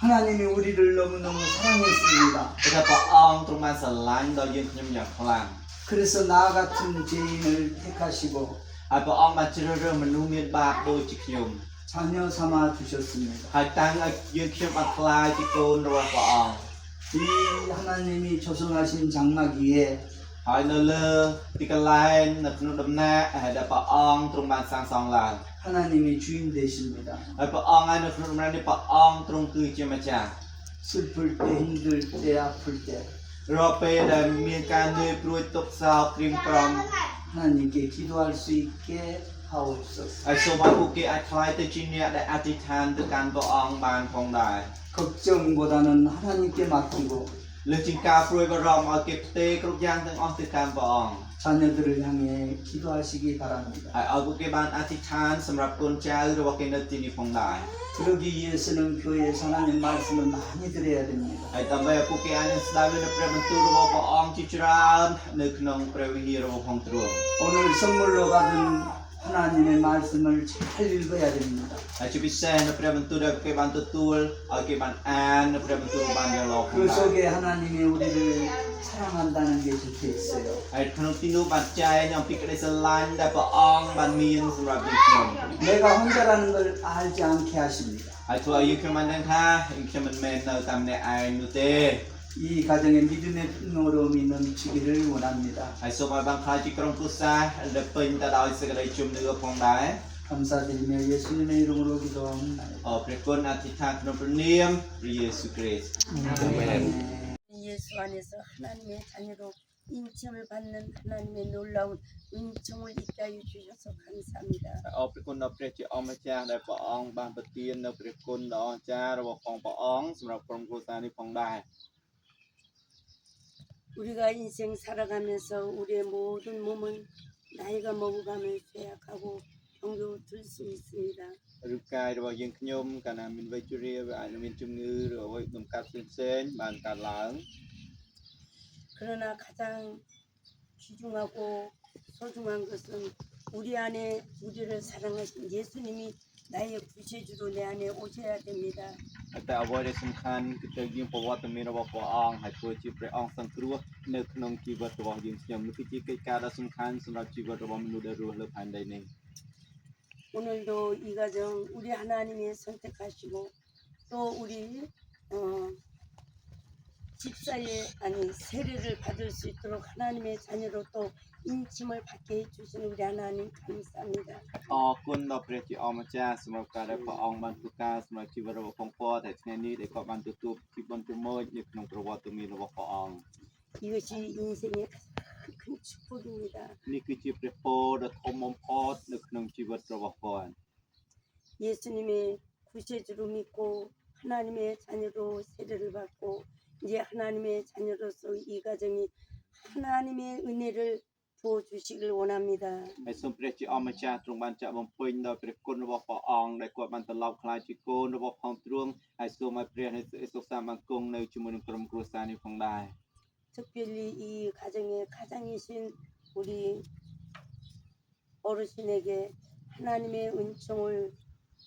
하나님이 우리를 너무너무 사랑했습니다. ព្រោះព្រះអង្គទ្រង់បានស្រឡាញ់ដល់យើងខ្ញុំយ៉ាងខ្លាំង 그래서 나 같은 죄인을 택하시고 ហើយព្រះអង្គបានជ្រើសរើសមនុស្សមានបាបដូចជាខ្ញុំ 자녀 삼아 주셨습니다. ហើយតាំងឲ្យយើងខ្ញុំបានខ្លាចជាកូនរបស់ព្រះអង្គ 이 하나님이 조성하신 장막 위에 ហើយនៅលើទីកន្លែងនៅក្នុងដំណាក់ដែលព្រះអង្គទ្រង់បានសាងសង់ឡើង 하나님이 주인 되십니다. ហើយព្រះអង្គហើយនៅក្នុងដំណាក់នេះព្រះអង្គទ្រង់គឺជាម្ចាស់ 슬플 때 힘들 때 아플 때 រាល់ពេលដែលមានការនឿយព្រួយទុក្ខសោកក្រៀមក្រំ 하나님께 기도할 수 있게 하옵소서. ហើយសូមឲ្យពួកគេអាចខ្លាយទៅជាអ្នកដែលអធិដ្ឋានទៅកាន់ព្រះអង្គបានផងដែរ 걱정보다는 하나님께 맡기고 លើជាងការព្រួយបារម្ភឲ្យគេផ្ទេរគ្រប់យ៉ាងទាំងអស់ទៅកាន់ព្រះអង្គ 자녀들을 향해 기도하시기 바랍니다. ហើយឲ្យពួកគេបានអធិដ្ឋានសម្រាប់កូនចៅរបស់គេនៅទីនេះផងដែរ 그러기 위해서는 교회에서 하나님 말씀을 많이 들어야 됩니다. ហើយដើម្បីឲ្យពួកគេអាចនឹងស្ដាប់នៅព្រះបន្ទូលរបស់ព្រះអង្គជាច្រើននៅក្នុងព្រះវិហាររបស់ផងទ្រង់ 오늘 선물로 받은 하나님의 말씀을 잘 읽어야 됩니다. ហើយជាពិសេសនៅព្រះបន្ទូលដែលគេបានទទួលឲ្យគេបានអាននៅព្រះបន្ទូលបានយ៉ាងល្អផង 그 ដែរ 속에 하나님이 우리를 사랑한다는 게 적혀 있어요. ហើយក្នុងទីនោះបានចែងអំពីក្តីស្រឡាញ់ដែលព្រះអង្គបានមានសម្រាប់យើងខ្ញុំ 내가 혼자라는 걸 알지 않게 하십니다. ហើយធ្វើឲ្យយើងខ្ញុំបានដឹងថាខ្ញុំមិនមែននៅតាមអ្នកឯងនោះទេ 이 가정에 믿음의 풍요로움이 넘치기를 원합니다. ហើយសូមឲ្យបានខ្លាចជាក្រុមគ្រួសារដែលពេញទៅដោយសេចក្តីជំនឿផងដែរ 감사드리며 예수님의 이름으로 기도합니다. ព្រះគុណអធិដ្ឋានក្នុងព្រះនាមព្រះយេស៊ូវគ្រីស្ទ 아멘. 예수 안에서 하나님의 자녀로 인칭을 받는 하나님의 놀라운 은총을 있게 하여 주셔서 감사합니다. អរព្រះគុណដល់ព្រះជាអម្ចាស់ដែលព្រះអង្គបានប្រទាននៅព្រះគុណដ៏អស្ចារ្យរបស់ព្រះអង្គសម្រាប់ក្រុមគ្រួសារនេះផងដែរ 우리가 인생 살아가면서 우리의 모든 몸은 나이가 먹어가면 쇠약하고 병겨들 수 있습니다. រូបកាយរបស់យើងខ្ញុំកាលណាមានវ័យជរាវាអាចនឹងមានជំងឺឬអ្វីដំកាត់ផ្សេងៗបានកើតឡើង 그러나 가장 귀중하고 소중한 것은 우리 안에 우리를 사랑하신 예수님이 나의 구세주로 내 안에 오셔야 됩니다. តែអ្វីដែលសំខាន់គឺត្រូវយើងប្រវត្តិមានរបស់ព្រះអង្គហើយធ្វើជាព្រះអង្គសង្គ្រោះនៅក្នុងជីវិតរបស់យើងខ្ញុំនេះគឺជាកិច្ចការដ៏សំខាន់សម្រាប់ជីវិតរបស់មនុស្សដែលរស់លើផែនដីនេះ 오늘도 이 가정 우리 하나님이 선택하시고 또 우리 집사의 아니 세례를 받을 수 있도록 하나님의 자녀로 또 인침을 받게 해주신 우리 하나님 감사합니다. អរគុណដល់ព្រះជាអម្ចាស់សម្រាប់ការដែលព្រះអង្គបានធ្វើការសម្រាប់ជីវិតរបស់ផងគាត់តែថ្ងៃនេះដែលគាត់បានទទួលជីវិតជាមួយនៅក្នុងប្រវត្តិមានរបស់ព្រះអង្គ 이것이 인생의 가장 큰 축복입니다. នេះគឺជាព្រះពរដ៏ធំបំផុតនៅក្នុងជីវិតរបស់គាត់ 예수님의 구세주로 믿고 하나님의 자녀로 세례를 받고 이제 하나님의 자녀로서 이 가정이 하나님의 은혜를 부어주시길 원합니다. ហើយសូមព្រះជាអម្ចាស់ទ្រង់បានចាក់បំពេញដល់ព្រះគុណរបស់ព្រះអង្គដែលគាត់បានត្រឡប់ក្លាយជាកូនរបស់ផងទ្រង់ហើយសូមឲ្យព្រះនៃសេចក្តីសុខសាន្តបានគង់នៅជាមួយនឹងក្រុមគ្រួសារនេះផងដែរ 특별히 이 가정의 가장이신 우리 어르신에게 하나님의 은총을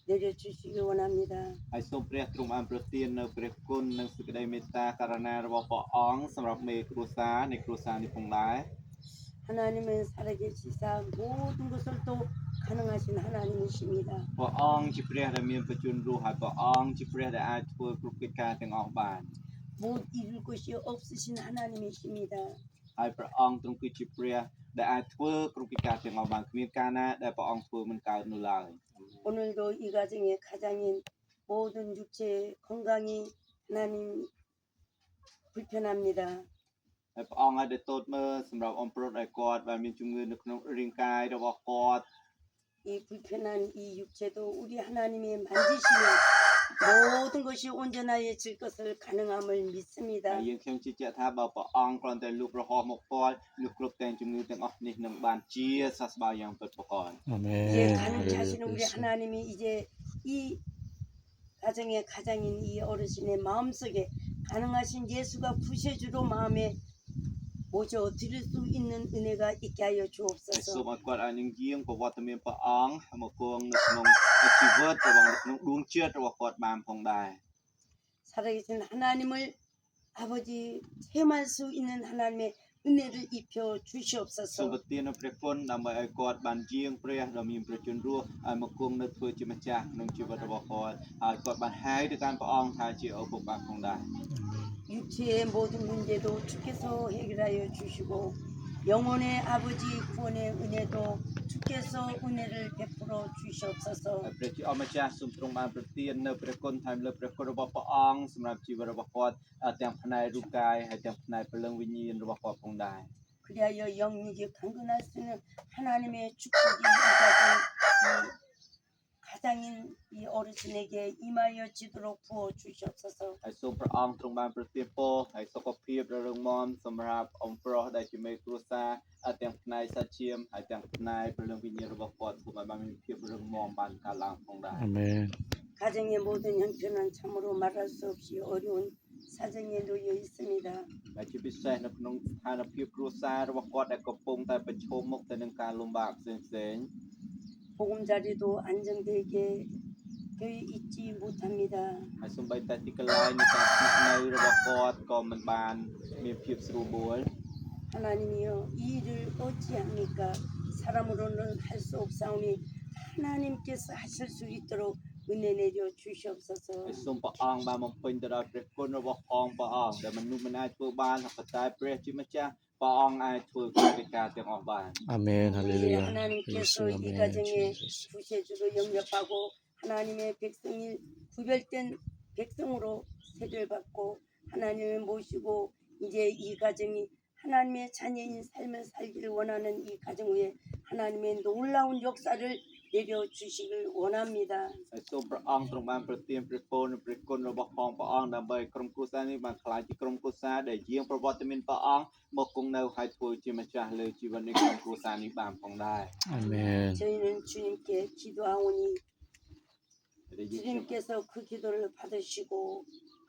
내려주시기 원합니다. ហើយសូមព្រះទ្រង់បានប្រទាននៅព្រះគុណនិងសេចក្តីមេត្តាករុណារបស់ព្រះអង្គសម្រាប់មេគ្រួសារនៃគ្រួសារនេះផងដែរ 하나님은 살아계시사 모든 것을 또 가능하신 하나님이십니다. ព្រះអង្គជាព្រះដែលមានបច្ចុប្បន្នរស់ហើយព្រះអង្គជាព្រះដែលអាចធ្វើគ្រប់កិច្ចការទាំងអស់បាន 못 이룰 것이 없으신 하나님이십니다. ហើយព្រះអង្គទ្រង់គឺជាព្រះដែលអាចធ្វើគ្រប់កិច្ចការទាំងអស់បានគ្មានការណាដែលព្រះអង្គធ្វើមិនកើតនោះឡើយ 오늘도 이 가정의 가장인 모든 육체 건강이 하나님 불편합니다. ហើយព្រះអង្គឲ្យតែទតមើលសម្រាប់អំប្រុសឲ្យគាត់បានមានជំងឺនៅក្នុងរាងកាយរបស់គាត់ 이 불편한 이 육체도 우리 하나님이 만지시면 모든 것이 온전해질 것을 가능함을 ហើយ 믿습니다. យើងខ្ញុំជឿជាក់ថាបើព្រះអង្គគ្រាន់តែលូបរហោះមកគាត់នោះគ្រប់ទាំងជំងឺទាំងអស់នេះនឹងបានជាសះស្បើយយ៉ាងពិតប្រាកដ 이제 아멘. 가능하시는 우리 할렐루야. 하나님이 이제 이 가정의 가장인 이 어르신의 마음속에 가능하신 예수가 구세주로 마음에 모셔 드릴 수 있는 은혜가 있게 하여 ហើយសូម 주옵소서. ឲ្យគាត់អាចនឹងយាងប្រវត្តិមានព្រះអង្គមកគង់នៅក្នុងជីវិតរបស់នៅក្នុងដួងចិត្តរបស់គាត់បានផងដែរ 살아계신 하나님을 아버지 체험할 수 있는 하나님의 은혜를 입혀 សូម 주시옵소서. ប្រទាននូវព្រះគុណដើម្បីឲ្យគាត់បានយាងព្រះដ៏មានព្រះជន្មរស់ឲ្យមកគង់នៅធ្វើជាម្ចាស់ក្នុងជីវិតរបស់គាត់ហើយគាត់បានហាយទៅកាន់ព្រះអង្គថាជាឪពុកបាទផងដែរ 육체의 모든 문제도 주께서 해결하여 주시고 영혼의 아버지 구원의 은혜도 주께서 은혜를 베풀어 주시옵소서. ហើយព្រះជាអម្ចាស់សូមទ្រង់បានប្រទាននូវព្រះគុណថែមលើព្រះគុណរបស់ព្រះអង្គសម្រាប់ជីវិតរបស់គាត់ទាំងផ្នែករូបកាយហើយទាំងផ្នែកព្រលឹងវិញ្ញាណរបស់គាត់ផងដែរ 그리하여 영육이 강건할 수 있는 하나님의 축복이 이 가장인 이 어르신에게 임하여 지도록 부어 주시옵소서. ហើយសូមព្រះអង្គទ្រង់បានប្រទានពរហើយសុខភាពដ៏រឹងមាំសម្រាប់អំប្រុសដែលជាមេគ្រួសារទាំងផ្នែកសាច់ឈាមហើយទាំងផ្នែកព្រលឹងវិញ្ញាណរបស់គាត់សូមឲ្យបានមានភាពរឹងមាំបានកើតឡើងផងដែរ 아멘. 가정의 모든 형편은 참으로 말할 수 없이 어려운 사정에 놓여 있습니다. ហើយជាពិសេសនៅក្នុងស្ថានភាពគ្រួសាររបស់គាត់ដែលកំពុងតែប្រឈមមុខទៅនឹងការលំបាកផ្សេងៗ 보금자리도 안정되게 되어 있지 못합니다. ហើយសូម្បីតែទីកន្លែងនៃការស្នាក់នៅរបស់គាត់ក៏មិនបានមានភាពស្រួលបួល 하나님이여 이 일을 어찌합니까? 사람으로는 할 수 없사오니 하나님께서 하실 수 있도록 은혜 내려 주시옵소서. ហើយសូមព្រះអង្គបានបំពេញទៅដោយព្រះគុណរបស់ផងព្រះអង្គដែលមនុស្សមិនអាចធ្វើបានប៉ុន្តែព្រះជាម្ចាស់ព្រះអង្គអាចធ្វើកិច្ចការទាំងអស់បាន 아멘. 우리 할렐루야. 하나님께서 예수 이 아멘. 가정에 주소서. 구세주로 영접하고 하나님의 백성이 구별된 백성으로 세례를 받고 하나님을 모시고 이제 이 가정이 하나님의 자녀인 삶을 살기를 원하는 이 가정 위에 하나님의 놀라운 역사를 내려주시길 원합니다. ហើយសូមព្រះអង្គទ្រង់បានប្រទានព្រះពរនិងព្រះគុណរបស់ផងព្រះអង្គដើម្បីក្រុមគ្រួសារនេះបានក្លាយជាក្រុមគ្រួសារដែលយាងប្រវត្តិមានព្រះអង្គមកគង់នៅហើយធ្វើជាម្ចាស់លើជីវិតនៃក្រុមគ្រួសារនេះបានផងដែរ 아멘. 저희는 주님께 기도하오니 ដែលយើងខ្ញុំ 주님께서 그 기도를 받으시고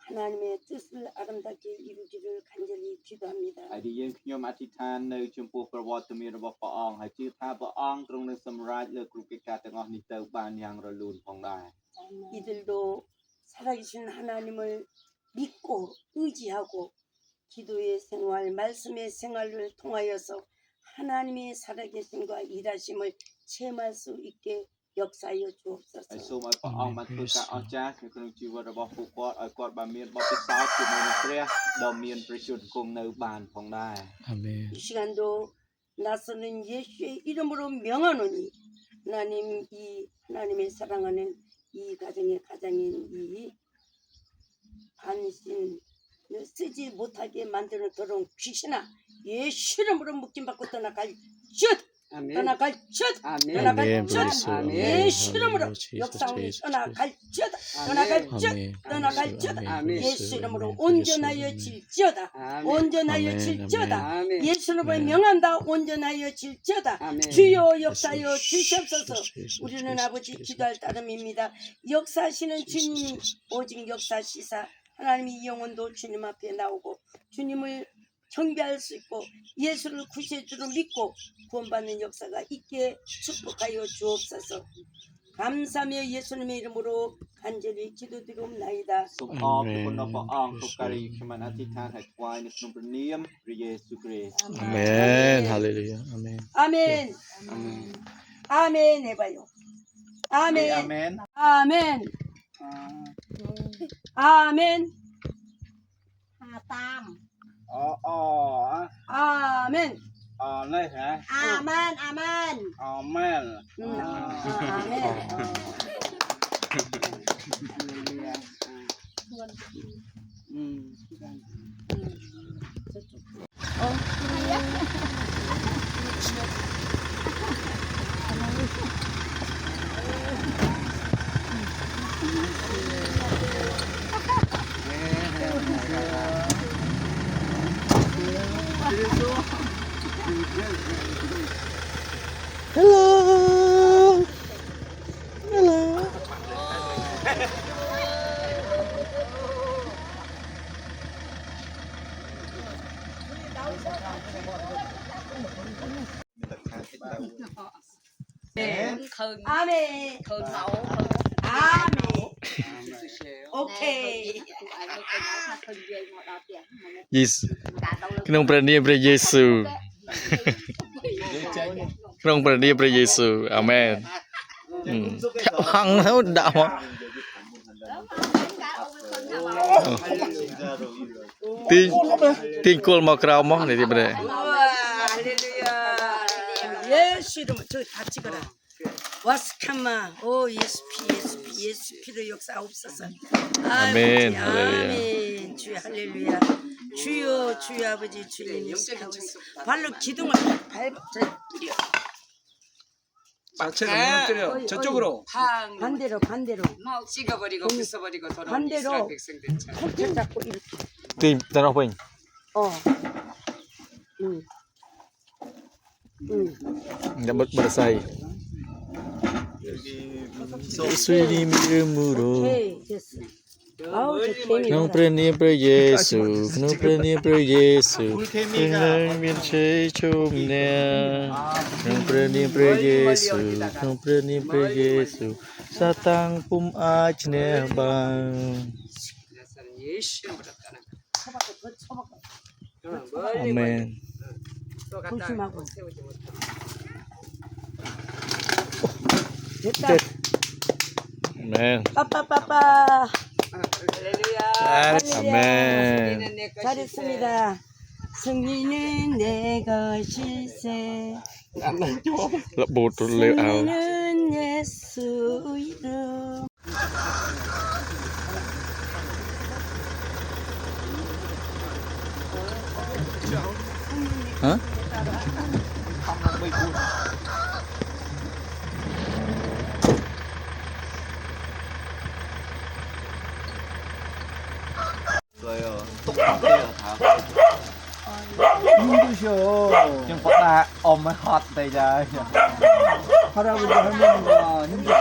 하나님의 뜻을 아름답게 이루기를 간절히 기도합니다. ហើយដែលយើងខ្ញុំអធិដ្ឋាននៅចំពោះប្រវត្តិមានរបស់ព្រះអង្គហើយជឿថាព្រះអង្គទ្រង់នឹងសម្រេចលើគ្រប់កិច្ចការទាំងអស់នេះទៅបានយ៉ាងរលូនផងដែរ 이들도 살아계신 하나님을 믿고 의지하고 기도의 생활, 말씀의 생활을 통하여서 하나님의 살아계심과 일하심을 체험할 수 있게 역사하여 ហើយ 주옵소서. សូមឲ្យព្រះអង្គបានធ្វើការអស្ចារ្យក្នុងជីវិតរបស់ពួកគាត់ឲ្យគាត់បានមានបទពិសោធន៍ជាមួយនឹងព្រះដ៏មានព្រះជន្មគង់នៅបានផងដែរ 아멘. 이 시간도 나서는 예수의 이름으로 명하노니 하나님 이 하나님의 사랑하는 이 가정의 가장인 이 반신을 쓰지 못하게 만드는 더러운 귀신아 예수 이름으로 묶임받고 떠나갈 슛! 아멘. 떠나갈 슛! 아멘. 떠나갈 아멘. 슛! 예수, 아멘. 예수 이름으로 할렐루야. 역사원이 예수, 떠나갈 슛! 아멘. 떠나갈 슛! 아멘. 떠나갈 예수, 슛! 아멘. 예수 이름으로 아멘. 온전하여 예수, 질지어다 아멘. 온전하여 아멘. 질지어다 아멘. 예수 이름으로 아멘. 명한다 온전하여 질지어다 아멘. 주여 역사여 예수, 주시옵소서 예수, 우리는 예수, 아버지 예수. 기도할 따름입니다 역사하시는 예수, 주님 예수. 오직 역사시사 하나님의 영혼도 주님 앞에 나오고 주님을 경배할 수 있고 예수를 구세주로 믿고 구원받는 역사가 있게 축복하여 주옵소서 감사하며 예수님의 이름으로 간절히 기도드리옵나이다 សូមអរគុណដល់ព្រះអង្គគ្រប់កាលខ្ញុំបានអធិដ្ឋានហើយថ្វាយនៅក្នុងព្រះនាមព្រះយេស៊ូវគ្រីស្ទ 아멘. 할렐루야. 아멘. 아멘 아멘 해봐요 아멘 아멘 아멘 아멘 អូ 아멘 នេះហ៎ 아멘 아멘 អូមែន 아멘 할렐루야. Hello. Hello. 아멘. 아멘. 오케이. Yes. ក្នុងព្រះនាមព្រះយេស៊ូវ ក្នុងព្រះនាមព្រះយេស៊ូវអាមែនហងទៅដាក់មកទាញគល់មកក្រៅមកនេះទីប្រែ 할렐루야. 예수 이름 저기 다 찍어라. 와스카마 오 예수피 예수피로 역사옵소서. 아멘, 할렐루야. 아멘. 주여 할렐루야. 주여 아버지 주님 역사옵소서. 발로 기둥을 밟아 뿌려. 마체를 무너뜨려 저쪽으로. 반대로 찍어버리고 부숴버리고 돌아온 반대로. 이스라엘 백성들 참. 손 잡고 이렇게. ទាញទៅនោះវិញ 응. ចាំបិទបរសៃ 스위님이름으로 오케이 됐어. 아우 저 개미 ក្នុងព្រះនាមព្រះយេស៊ូវក្នុងព្រះនាមព្រះយេស៊ូវព្រះមានជ័យជុំអ្នកក្នុងព្រះនាមព្រះយេស៊ូវក្នុងព្រះនាមព្រះយេស៊ូវសាតាំងពុំអាចឈ្នះបាន 예수 이름으로 아멘 또 갖다 조심하고. 세우지 못하고. 됐다. 아멘 빠빠빠빠. 할렐루야. 아멘 승리는 내 것일세. 잘했습니다. 승리는 내 것일세. របូតទៅលើអោ 승리는 예수 이름. hả rồi 똑같아요 다. 힘드셔. nhưng có ta ôm mới hot đây ra. 할아버지 할머니가 힘드셔.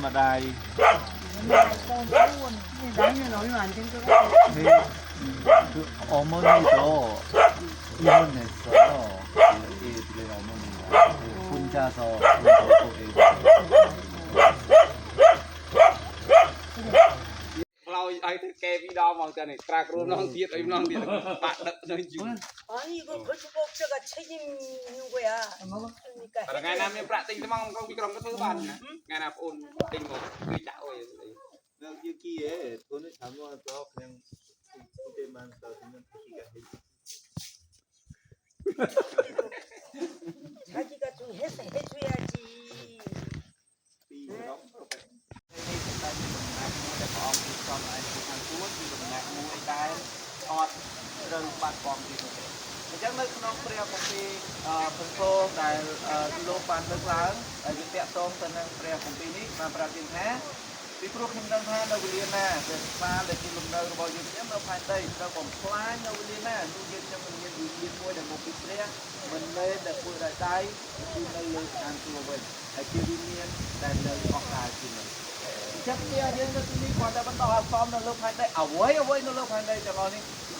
mà đây 나이는 얼마 안 된 것 같아. 그 어머니도 이혼했어요. 애들의 어머니가 혼자서 Lôi ai thứ kê video mà cái này tra kêu non tiết ấy non tiết bạn đợi nơi chịu. 아니 이거 거주복자가 책임 있는 거야. 그러니까. Ở ngày nào em bạn tinh cái mong không bị cầm cái thứ bàn nhá. Ngày nào ôn tinh một cái chảo rồi. 여기에 돈을 잘 모아서 그냥 그때만 써주면 기가 자기가 좀 해서 해줘야지. chắc nơi không phải học cái phần cô tại lô pan nước lớn ở những tiệm tôm tên là phải công ty này mà phải tiền thế vì pro không đăng tha đâu liền nè về pha để chỉ lùng đâu bao nhiêu nhé nó phải đây nó còn fly đâu liền nè nu nhiên cho mình nhiên nhiên mua để một cái xe mình lên để mua đại tay đi nơi lên ăn chùa mình ở kia đi nhiên để nơi học tài thì mình chắc kia đến nó đi còn ta vẫn đòi form nó lúc phải đây ở với nó lúc phải đây cho nó đi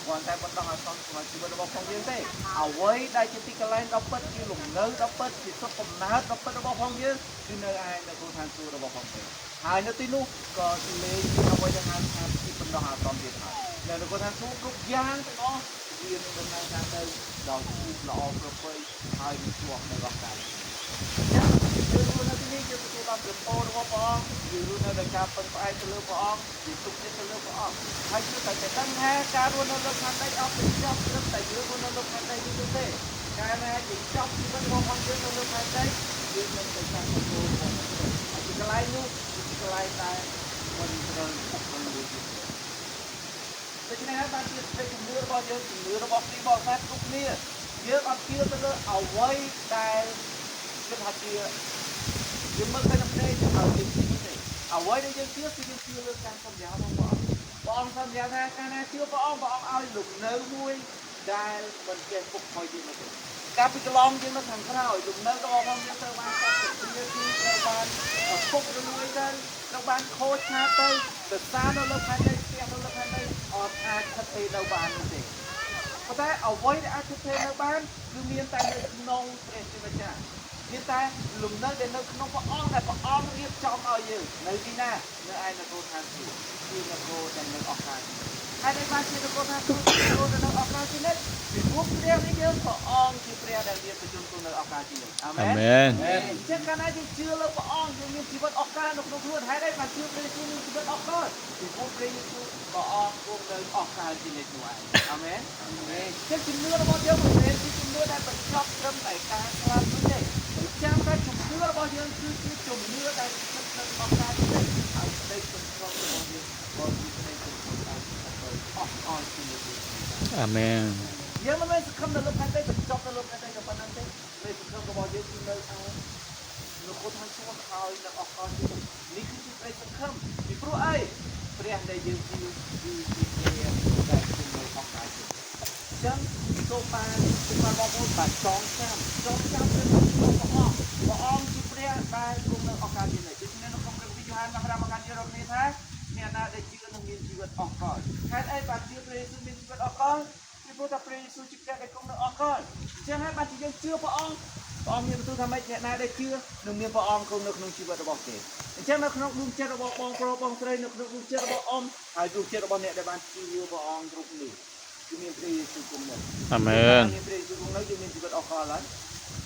còn ta vẫn đòi form mà chỉ vẫn bóc không riêng thế ở với đây chỉ cái line đắp bớt cái lùng nơ đắp bớt thì số còn nát đắp bớt nó bóc không riêng thì nơi ai là cô thằng chùa nó bóc không riêng hai nó tin lúc có lấy nó bây giờ hàng hàng thì vẫn đòi form riêng hai là nó có thằng chùa lúc giang cái đó riêng nó đang ra đây đòi chùa lọ rồi quay hai cái chùa này bóc cáiคือเราที่นี่จะเป็นตัวเปลี่ยนโตหรือว่าปองอยู่ในการเป็นไฟตัวเลือกปองอยู่ตุกนี้ตัวเลือกปองให้ช่วยแต่ตั้งแห่การวันเราทำได้เอาเป็นจอบเริ่มแต่ยืนวันเราทำได้ที่ตัวเต้การแห่จิตจอบที่มันมองความยืนเราทำได้ยืนมันเป็นการทำตัวของมันจิตกลายนู้จิตกลายตายวันเราปุกมันดูจิตแต่ที่นี่บ้านที่เป็นมือเราบอกเยอะมือเราบอกที่บอกแค่ตุกนี้เยอะเอาเกี่ยวตัวเอาไว้ได้เป็นหัดเกี่ยวยังไม่เคยทำได้จะเอาจริงๆเลย អ្វីដែលយើងជឿគឺយើងជឿលើការសន្យារបស់ព្រះអង្គសន្យាថាកាលណាជឿព្រះអង្គឲ្យលំនៅមួយដែលមិនចេះពុកផុយទៀតនោះទេកាលពីកន្លងយើងនៅខាងក្រោយលំនៅរបស់ផងយើងទៅបានកាត់ទៅគឺត្រូវបានពុករលួយទៅត្រូវបានខូចខាតទៅទៅសារនៅលើផែនដីផ្ទះនៅលើផែនដីអត់អាចស្ថិតស្ថេរនៅបាននោះទេប៉ុន្តែអ្វីដែលអាចស្ថិតស្ថេរនៅបានគឺមានតែនៅក្នុងព្រះជាម្ចាស់មានតែលំនៅដែលនៅក្នុងព្រះអង្គដែលព្រះអង្គរៀបចំឲ្យយើងនៅទីណានៅឯនគរឋានសួគ៌គឺនគរដែលនៅអស់កាលហើយដែលបានជានគរឋានសួគ៌គឺនគរដែលនៅអស់កាលជានិច្ចពីព្រោះព្រះនេះយើងព្រះអង្គជាព្រះដែលមានប្រជញ្ញគុណនៅអស់កាលជានិច្ចអាមែន Amen. អញ្ចឹងកាលណាយើងជឿលើព្រះអង្គយើងមានជីវិតអស់កាលនៅក្នុងខ្លួនហើយដែរបានជឿព្រះយេស៊ូវមានជីវិតអស់កាលពីព្រោះព្រះយេស៊ូវព្រះអង្គគង់នៅអស់កាលជានិច្ចនោះឯងអាមែនអញ្ចឹងជំនឿរបស់យើងមិនមែនជាជំនឿដែលបញ្ចប់ត្រឹមតែការស្លាប់នោះទេចាំតែជំនឿរបស់យើងគឺជាជំនឿដែលស្ថិតនៅអស់កាលជានិច្ចហើយស្ដីសំខាន់របស់យើងក៏ជាស្ដីសំខាន់ដែលស្ថិតនៅអស់កាលជានិច្ច Amen. យើងមិនមែនសង្ឃឹមនៅលើផែនដីបញ្ចប់នៅលើផែនដីតែប៉ុណ្្នឹងទេនៃសង្ឃឹមរបស់យើងគឺនៅឯលោកគូឋានសួគ៌ហើយនៅអស់កលជានេះគឺជាក្តីសង្ឃឹមពីព្រោះអីព្រះដែលយើងជឿគឺជាព្រះដែលគង់នៅអស់កលជាអញ្ចឹងសូមបានបងប្អូនបានចងចាំព្រះអង្គជាព្រះដែលគង់នៅអស់កលជាដូច្នេះនៅក្នុងព្រះវិហារមករាមកានយើងរកនេះថាអ្នកណាដែលជឿនឹងមានជីវិតអស់កលហេតុអីបានជឿព្រះយេស៊ូវមានជីវិតអស់កលពីព្រោះតែព្រះយេស៊ូវជាព្រះដែលគង់នៅអស់កលអញ្ចឹងហើយបានជាយើងជឿព្រះអង្គមានបន្ទូលថាម៉េចអ្នកណាដែលជឿនឹងមានព្រះអង្គគង់នៅក្នុងជីវិតរបស់គេអញ្ចឹងនៅក្នុងដួងចិត្តរបស់បងប្រុសបងស្រីនៅក្នុងដួងចិត្តរបស់អ៊ំហើយដួងចិត្តរបស់អ្នកដែលបានជឿព្រះអង្គគ្រប់នេះគឺមានព្រះយេស៊ូវគង់នៅ Amen. មានព្រះយេស៊ូវគង់នៅយើងមានជីវិតអស់កលហើយ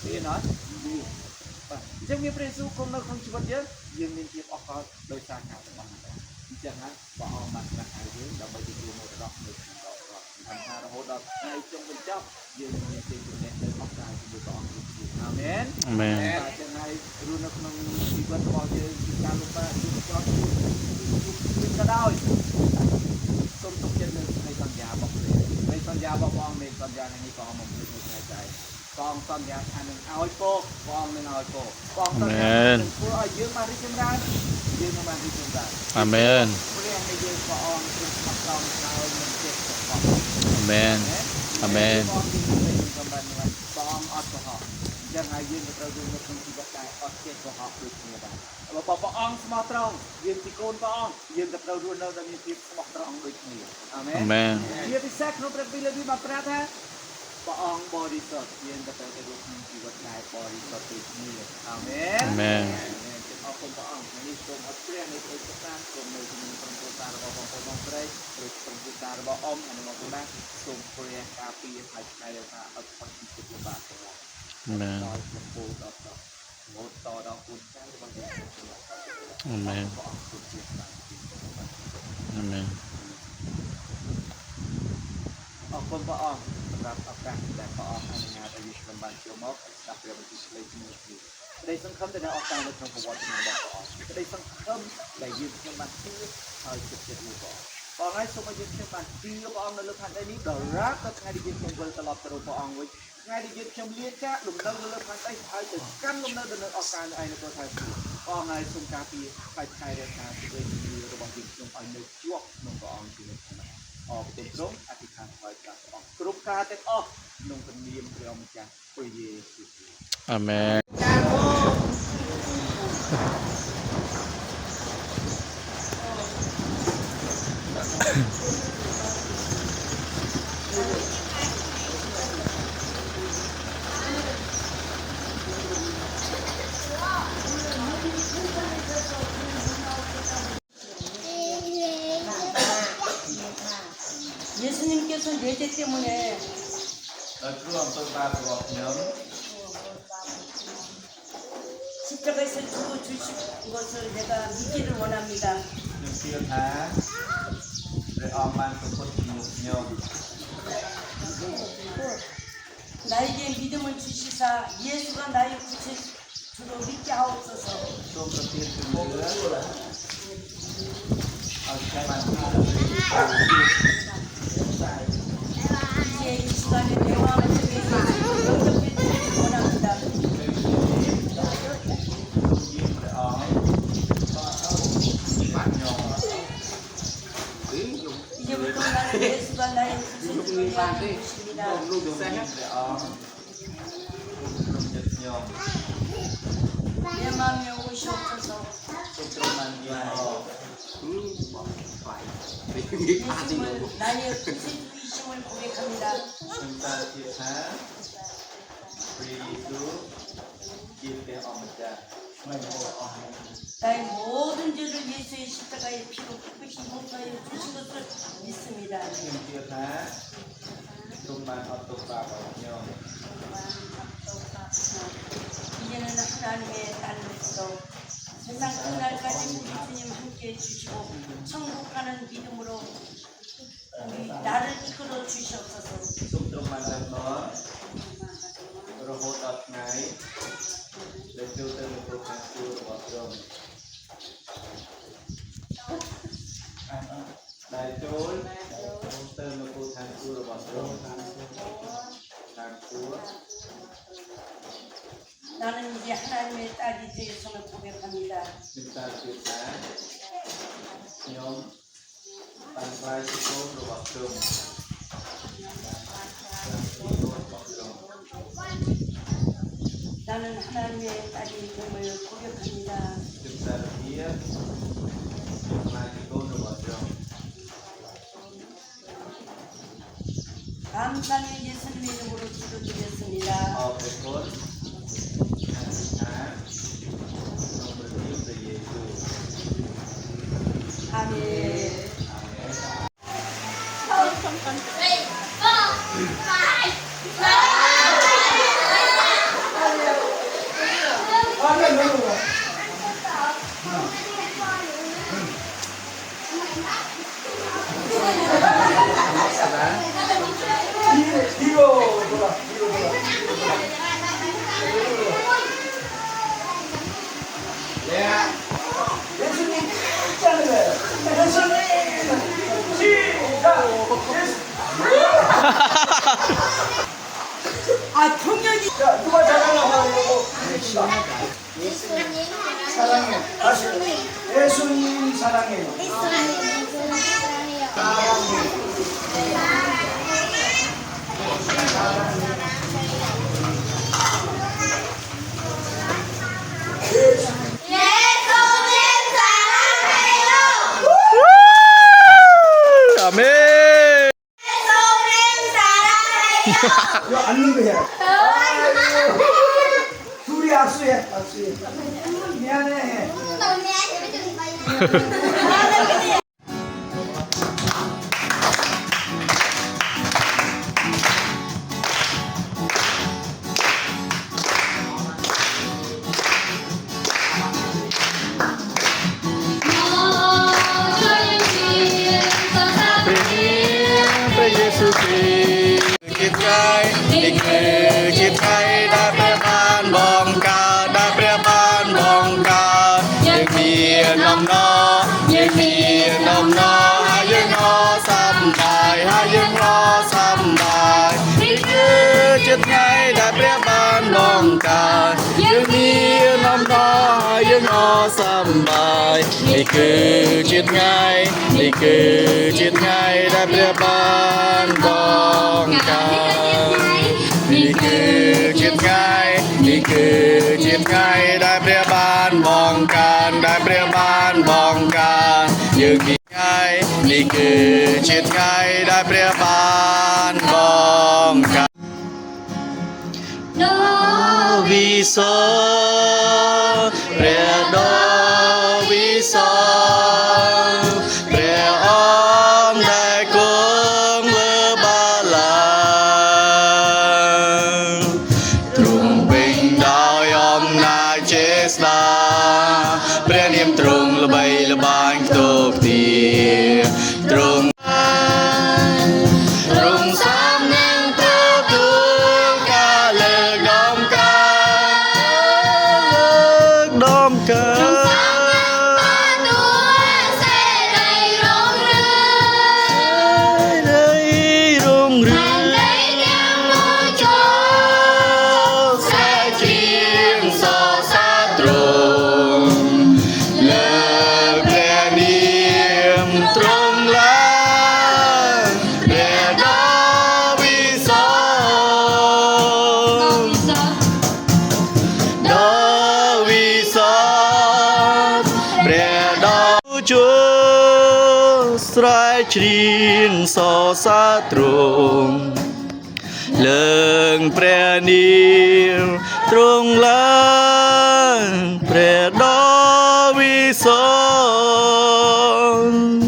មានអត់មានបាទអញ្ចឹងមានព្រះយេស៊ូវគង់នៅក្នុងជីវិតយើងមានភាពអស់កលដោយសារការរបស់យើងអញ្ចឹងហើយព្រះអង្គបានត្រាស់ឲ្យយើងដើម្បីទទួលមរតកនៅក្នុងដកអញ្ចឹងរហូតដល់ថ្ងៃចុងបញ្ចប់យើងមានទេជំនះនៅអស់កលជាមួយព្រះអង្គគ្រប់គ្នាអាមែន Amen. អញ្ចឹងហើយរស់នៅក្នុងជីវិតរបស់យើងគឺការលំបាកគឺប្រត់គឺក៏ដោយសូមទុកចិត្តលើនៃសន្យារបស់ព្រះនៃសន្យារបស់ព្រះអង្គនៃសន្យានេះព្រះអង្គមកលើក្នុងថ្ងៃใจព្រះអង្គសន្យាថានឹងឲ្យពរព្រះអង្គនឹងឲ្យពរព្រះអង្គសន្យាធ្វើឲ្យយើងបានរីកចម្រើនយើងនឹងបានរីកចម្រើន Amen. ព្រះនៃយើងព្រះអង្គទ្រង់ស្មោះត្រង់ហើយមិនចេះកុហក Amen. Amen. ព្រះអង្គអត់កុហកអញ្ចឹងហើយយើងក៏ត្រូវរស់នៅក្នុងជីវិតដែលអត់ចេះកុហកដូចគ្នាដែរបើព្រះអង្គស្មោះត្រង់យើងជាកូនព្រះអង្គយើងក៏ត្រូវរស់នៅដោយមានភាពស្មោះត្រង់ដូចគ្នាអាមែន Amen. ជាពិសេសក្នុងព្រះវិលីបានប្រាប់ថាព្រះអង្គបរិសុទ្ធយើងក៏ត្រូវតែរស់ក្នុងជីវិតដែលបរិសុទ្ធដូចគ្នាអាមែន Amen. អរគុណព្រះអង្គនេះសូមអរព្រះនៃព្រះសិក្សាសូមនៅជាមួយក្រុមគ្រួសាររបស់បងប្អូនបងស្រីឬក្រុមគ្រួសាររបស់អ៊ំហើយបងប្អូនណាសូមព្រះការពារហើយឆ្នៃថាអត់ផុតពីទុក្ខលំបាកទាំងឡាយ Amen. ដល់ព្រះពរដល់រហូតដល់គុណចាស់របស់យើង Amen. ព្រះអង្គគុណជាស្ដេច Amen. អរគុណព្រះអង្គសម្រាប់ឱកាសដែលព្រះអង្គអនុញ្ញាតឲ្យយើងសម្បានចូលមកស្ដាប់ព្រះបន្ទូលស្លេកជាមួយគ្នាក្តីសង្ឃឹមដែលនៅអស់កាលនៅក្នុងប្រវត្តិរបស់ព្រះអង្គក្តីសង្ឃឹមដែលយើងខ្ញុំបានជឿហើយចិត្តចិត្តមួយព្រះអង្គបងហើយសូមឲ្យយើងខ្ញុំបានជឿព្រះអង្គនៅលើផែនដីនេះដល់រាល់ថ្ងៃដែលយើងខ្ញុំវិលត្រឡប់ទៅរកព្រះអង្គវិញថ្ងៃដែលយើងខ្ញុំលាចាកលំនៅលើផែនដីហើយទៅកាន់លំនៅនៅអស់កាលនៅឯនគរថៃព្រះអង្គហើយសូមការពារហើយថែរក្សាជីវិតរបស់យើងខ្ញុំឲ្យនៅជាប់ក្នុងព្រះអង្គជានិច្ចអរគុណទ្រង់អធិដ្ឋានថ្វាយព្រះអង្គគ្រប់ការទាំងអស់ក្នុងព្រះនាមព្រះម្ចាស់ព្រះយេស៊ូវ Amen. 예수님께서 내재 때문에 ដោយព្រោះអំពើបាបរបស់ខ្ញុំ 십자가에서 죽어주신 것을 내가 믿기를 원합니다. ខ្ញុំជឿថាព្រះអង្គបានប្រព្រឹត្តជាមួយខ្ញុំ 나에게 믿음을 주시사 예수가 나의 구세주로 믿게 하옵소서. សូមប្រទានជំនឿឲ្យខ្ញុំបានជឿ 이제 이 시간에 대화를 통해서 영접해 주시길 원합니다. ព្រះអង្គ 이제부터 나는 예수가 나의 구세주를 하는 것입니다. លោកយល់សេះ ព្រះអង្គក្នុងចិត្តខ្ញុំ 내 마음에 오시옵소서. សូមទ្រង់បានយាងមក 예수님을 나의 구세주이심을 고백합니다. ខ្ញុំតាមទៀតថាព្រះយេស៊ូវជាព្រះអម្ចាស់មិនអស់អស់ 나의 모든 죄를 예수의 십자가의 피로 깨끗이 용서하여 주신 것을 믿습니다. ខ្ញុំជឿថាទ្រង់បានអត់ទោសបាបឲ្យខ្ញុំ 이제는 하나님의 딸로서 세상 끝날까지 우리 주님 함께 해주시고 천국 가는 믿음으로 우리 나를 이끌어 주시옵소서. សូមទ្រង់បានដំណររហូតដល់ថ្ងៃដែលចូលទៅនគរខាងសួគ៌របស់ទ្រង់ដែលចូលទៅនគរខាងសួគ៌របស់ទ្រង់ខាងសួគ៌ 나는 이제 하나님의 딸이 되었음을 고백합니다. ខ្ញុំតាមជឿថាខ្ញុំបានខ្លាយជាកូនរបស់ទ្រង់ 나는 하나님의 딸이 됨을 고백합니다. ខ្ញុំសារភាពខ្ញុំខ្លាយជាកូនរបស់ទ្រង់ 감사는 예수님의 이름으로 기도드렸습니다. អរព្រះគុណអធិដ្ឋានក្នុងព្រះនាមព្រះយេស៊ូវ 아멘. 뒤로 돌아. 예수님 있잖아요. 예수님 시작. 아, 경력이 자, 누가 잘하려고 사랑해. 다시 예수님 사랑해요. 아멘. 이거 앉는 거야. 아이고. 둘이 악수해. 악수해. 미안해.ព្រះយេស៊ូវគ្រីស្ទជាថ្ងៃនេះគឺជាថ្ងៃដែលព្រះបានបងកើតដែលព្រះបានបងកើតយើងមានដំណរយើងមានដំណរហើយយើងរសំបាយហើយយើងរសំបាយនេះគឺជាថ្ងៃដែលព្រះបានបងកើតយើងមានដំណរហើយយើងរសំបាយនេះគឺជាថ្ងៃនេះគឺជាថ្ងៃដែលព្រះបានបងកើតនេះគឺជាថ្ងៃនេះគឺជាថ្ងៃដែលព្រះបានបងកើតដែលព្រះបានបងកើតយើងមានថ្ងៃនេះគឺជាថ្ងៃដែលព្រះបានបងកើតវិសព្រះដ៏វិសព្រះអង្គដែលគង់លើបាឡាទ្រង់ពេញដោយអំណាចចេស្តាព្រះនាមទ្រង់ល្បីល្បាញខ្ទប់ទាទ្រង់សំនឹងទទួលការលើកដំកើង ស្រ័យច្រៀងសរសើរទ្រង់លើងព្រះនាមទ្រង់ឡើងព្រះដ៏វិសុទ្ធ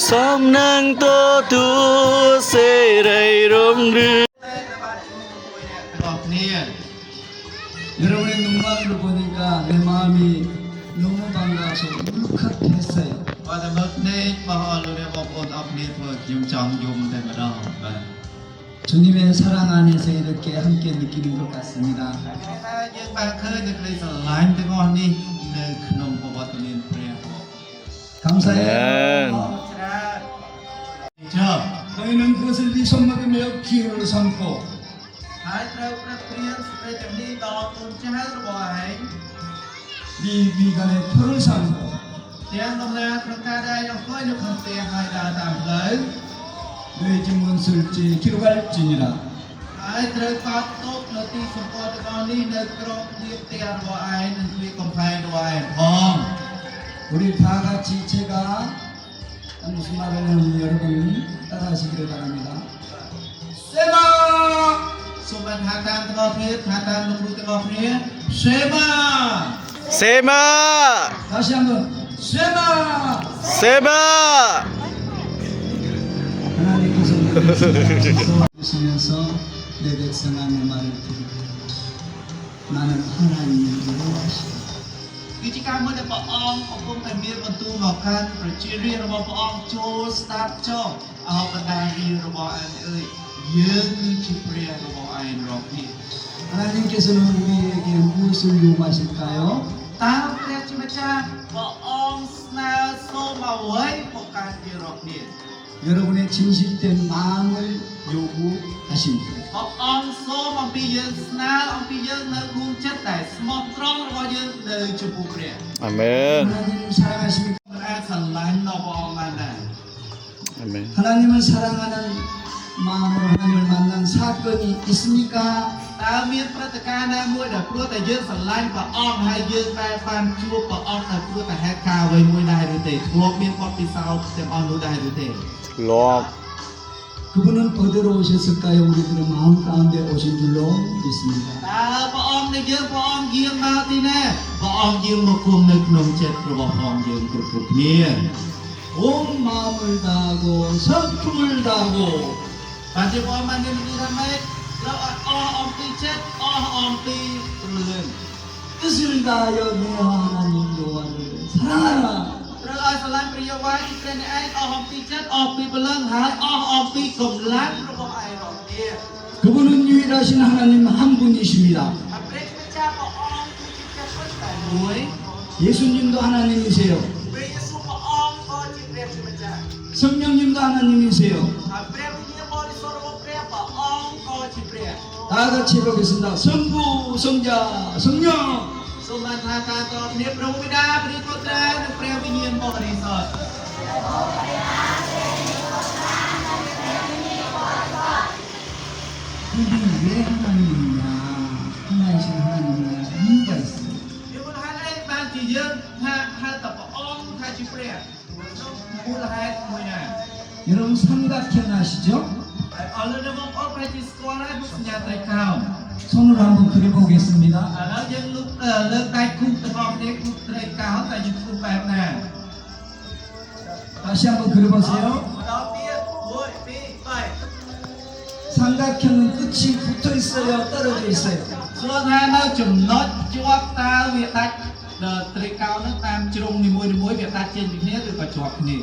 សំនឹងទទួលសេរីរុងរឿង 여러분의 눈만으로 보니까 내 마음이 너무 반가워서 울컥했어요. បាទតែមើលនេះបងប្អូនអរគ្នាធ្វើខ្ញុំចង់យំតែម្ដងបាទ 주님의 사랑 안에서 이렇게 함께 느끼는 것 같습니다. តែយើងបានឃើញនៅក្តីស្រឡាញ់ទាំងអស់នេះនៅក្នុងប្រវត្តិមានព្រះ 감사해요. ច្រើន 너희는 그것을 네 손목에 매어 기회로 삼고 ហើយត្រូវប្រឹកព្រៀនសេចក្តីទាំងនេះដល់កូនចៅរបស់ឯង 네 미간에 표를 삼고 ទាំងដំណើរក្នុងការដែលអង្គុយនៅក្នុងផ្ទះហើយដើរតាមផ្លូវ 너희 집 문술지 기록할지니라. ហើយត្រូវកត់ទុកនៅទីសម្គាល់ទាំងអស់នេះនៅក្រោមទ្វារផ្ទះរបស់ឯងនិងទ្វារកំផែងរបស់ឯងផង 우리 다 같이 제가 무슨 말을 하는지 여러분 따라하시기를 바랍니다. 세마! សូមបានថាតាមទាំងអស់គ្នាថាតាមលោកគ្រូទាំងអស់គ្នាសេមា សេមា 다시 한번 세마! សេមា 하나님께서 보시면서 내 백성아 내 말을 들으라. 나는 하나님이라고 하시오. គឺជាការមួយដែលព្រះអង្គកំពុងតែមានបន្ទូលមកកាន់ប្រជារាស្ត្ររបស់ព្រះអង្គចូលស្ដាប់ចុះអោបណ្ដារាស្ត្ររបស់ឯងអើយយើងគឺជាព្រះរបស់ឯងរកនេះ 하나님께서는 우리에게 무엇을 요구하실까요? តើព្រះជាម្ចាស់ព្រះអង្គស្នើសូមអ្វីមកកាន់ជារកនេះ 여러분의 진실된 마음을 요구하십니다. ព្រះអង្គសូមអំពីយើងស្នើអំពីយើងនៅរួមចិត្តតែស្មោះត្រង់របស់យើងនៅចំពោះព្រះ អាមែន 하나님을 사랑하십니까? មិនអាចស្រឡាញ់ដល់ព្រះអង្គបានដែរ អាមែន 하나님을 사랑하는 마음으로 하나님을 만난 사건이 있습니까? តើមានព្រឹត្តិការណ៍ណាមួយដែលព្រោះតែយើងស្រឡាញ់ព្រះអង្គហើយយើងតែបានជួបព្រះអង្គតែព្រោះតែហេតុការណ៍អ្វីមួយដែរឬទេធ្លាប់មានបទពិសោធន៍ទាំងអស់នោះដែរឬទេ លោក 그분은 어디로 오셨을까요? 우리들의 마음 가운데 오신 줄로 믿습니다. តើព្រះអង្គនៃយើងព្រះអង្គយាងមកទីណាព្រះអង្គយាងមកគង់នៅក្នុងចិត្តរបស់ព្រះអង្គយើងគ្រប់គ្នា 온 마음을 다하고 성품을 다하고 បានជាព្រះអង្គបាននិយាយថាម៉េចត្រូវឲ្យអស់អំពីចិត្តអស់អំពីព្រលឹង 뜻을 다하여 내 하나님 여호와를 사랑하라. ត្រូវឲ្យស្រឡាញ់ព្រះយេហូវ៉ាជាព្រះនៃឯងអស់អំពីចិត្តអស់ពីព្រលឹងហើយអស់អំពីកម្លាំងរបស់ឯងរកនេះ 그분은 유일하신 하나님 한 분이십니다. អព្រះម្ចាស់ព្រះអង្គគឺជាព្រះតែមួយ 예수님도 하나님이세요. ព្រះយេស៊ូវព្រះអង្គក៏ជាព្រះជាម្ចាស់ 성령님도 하나님이세요. ហើយព្រះវិញ្ញាណបរិសុទ្ធរបស់ព្រះអង្គក៏ជាព្រះ 다 같이 해보겠습니다. 성부, 성자, 성령. សូមបានថាការតបគ្នាព្រះបិតាព្រះពុត្រនិងព្រះវិញ្ញាណបរិសុទ្ធ 그분이 왜 하나님이냐? 하나이신 하나님이냐? 이유가 있습니다. យល់ហេតុអីបានជាយើងថាហៅតែព្រះអង្គថាជាព្រះមូលហេតុមួយណា 여러분 삼각형 아시죠? ហើយអរលោកបងប្អូនប្រហែលជាស្គាល់ហើយមុខសញ្ញាត្រីកោណ 손으로 한번 그려보겠습니다. ឥឡូវយើងលើកដៃគូទាំងអស់គ្នាគូត្រីកោណតែយើងគូបែបណា 다시 한번 그려보세요. ម្ដងទៀត1 2 3 삼각형은 끝이 붙어 있어요, 떨어져 있어요. សួរថានៅចំណុចជាប់តើវាដាច់ត្រីកោណនោះតាមជ្រុងនីមួយៗវាដាច់ចេញពីគ្នាឬក៏ជាប់គ្នា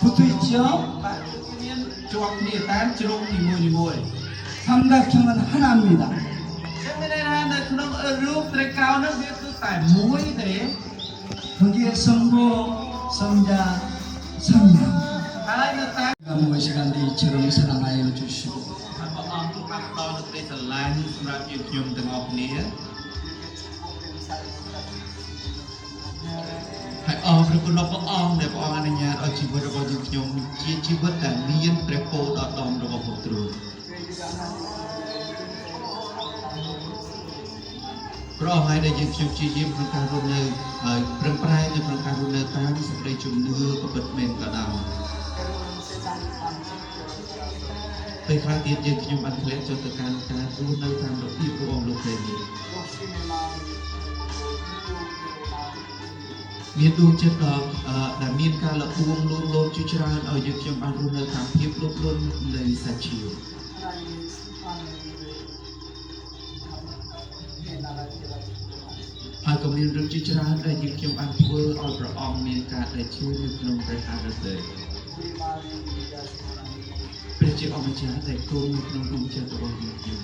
붙어 있죠? បាទមានជាប់គ្នាតាមជ្រុងនីមួយៗ 삼각형은 하나입니다. ចឹងមានន័យថានៅក្នុងរូបត្រីកោណនោះវាគឺតែមួយទេ 거기에 성부, 성자, 성령. ហើយនៅតាម 내가 무엇이간데 이처럼 사랑하여 주시고 ព្រះអង្គទូបានផ្ដល់នូវក្តីស្រឡាញ់សម្រាប់យើងខ្ញុំទាំងអស់គ្នាហើយអរព្រគុណដល់ព្រះអង្គដែលព្រះអង្គអនុញ្ញាតឲ្យជីវិតរបស់យើងខ្ញុំជាជីវិតដែលមានព្រះពរដល់ដំរបស់ព្រះទ្រង់ ប្រអស់ហើយដែលយើងខ្ញុំជាយាមក្នុងការរស់នៅប្រឹងប្រែងនៅក្នុងការរស់នៅតាមសេចក្តីជំនឿក៏ពិតមែនក៏ដោយ ពេលខ្លះទៀតយើងខ្ញុំបានធ្លាក់ចូលទៅការរស់នៅតាមរបៀបរបស់លោកទេនេះមានដួងចិត្តដែលមានការលពួងលួងលោមជាច្រើនឲ្យយើងខ្ញុំបានរស់នៅតាមភាពលោភលន់នៃសាច់ឈាមហើយក៏មានរឿងជាច្រើនដែលយើងខ្ញុំបានធ្វើឲ្យព្រះអង្គមានការដែលជឿនៅក្នុងព្រះハរតីព្រះជាអម្ចាស់ដែលគង់នៅក្នុងដួងចិត្តរបស់យើងខ្ញុំ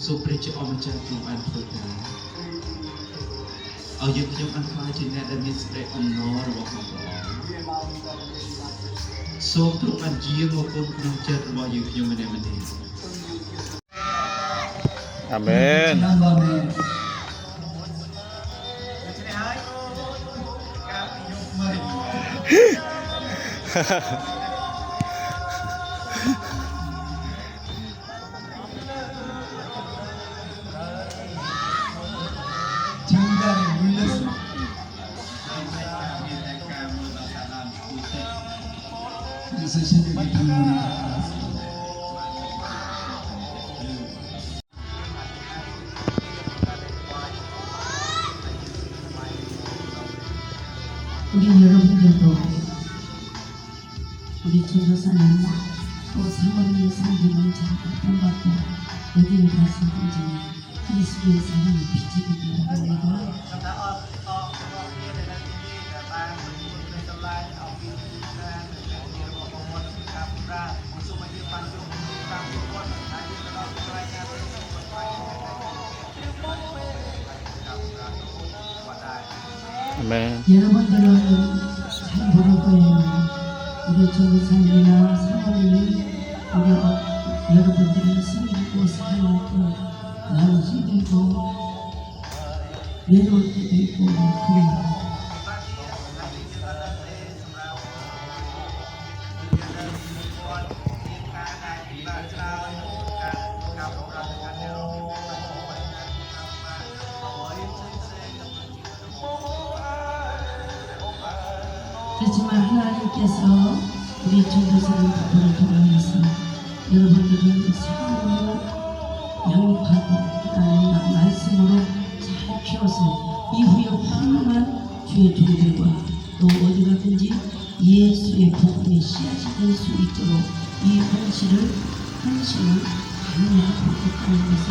សូមព្រះជាអម្ចាស់ទ្រង់បានធ្វើការឲ្យយើងខ្ញុំបានខ្លាចជាអ្នកដែលមានសេចក្តីអំណររបស់ព្រះអង្គសូមទ្រង់បានយាងមកគង់ក្នុងចិត្តរបស់យើងខ្ញុំម្នាក់ៗ អាមែន 장단에 물렸습니다. 그래서 새벽에 방문을 받았습니다. 우리 여러분들도 우리 전도사님 또 사모님 상대는 잘 본받고 어디를 가서든지 그리스도의 사랑을 비치게 되라고 아멘. 여러분들은 잘 모를 거예요. 우리 전도사님이나 사모님이 여러분들을 섬기고 사랑할 때 많이 힘들고 외로울 때도 있고 그래요. 그렇지만 하나님께서 우리 전도사님 부부를 통해서 여러분들은 사랑으로 양육하고 하나님 말씀으로 잘 키워서 이후에 훌륭한 주의 종들과 또 어디 가든지 예수의 복음의 씨앗이 될 수 있도록 이 헌신을 강요하고 있다는 것을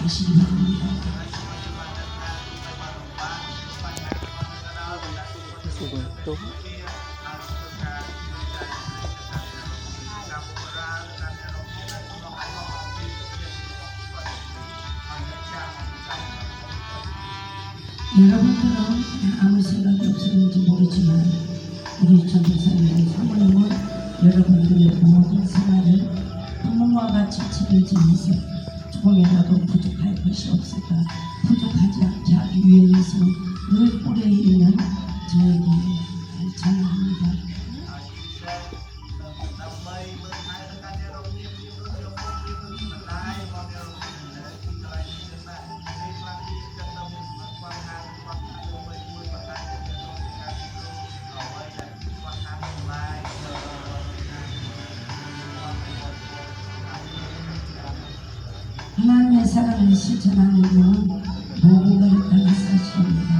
아시기 바랍니다. 또 여러분들은 아무 생각이 없었는지 모르지만 우리 전도사님 사모님은 여러분들의 모든 생활을 부모와 같이 책임지면서 조금이라도 부족할 것이 없을까 부족하지 않게 하기 위해서 늘 꼴에 있는 저에게 찬양합니다. 하나님의 사랑을 실천하는 것은 복음을 있다는 사실입니다.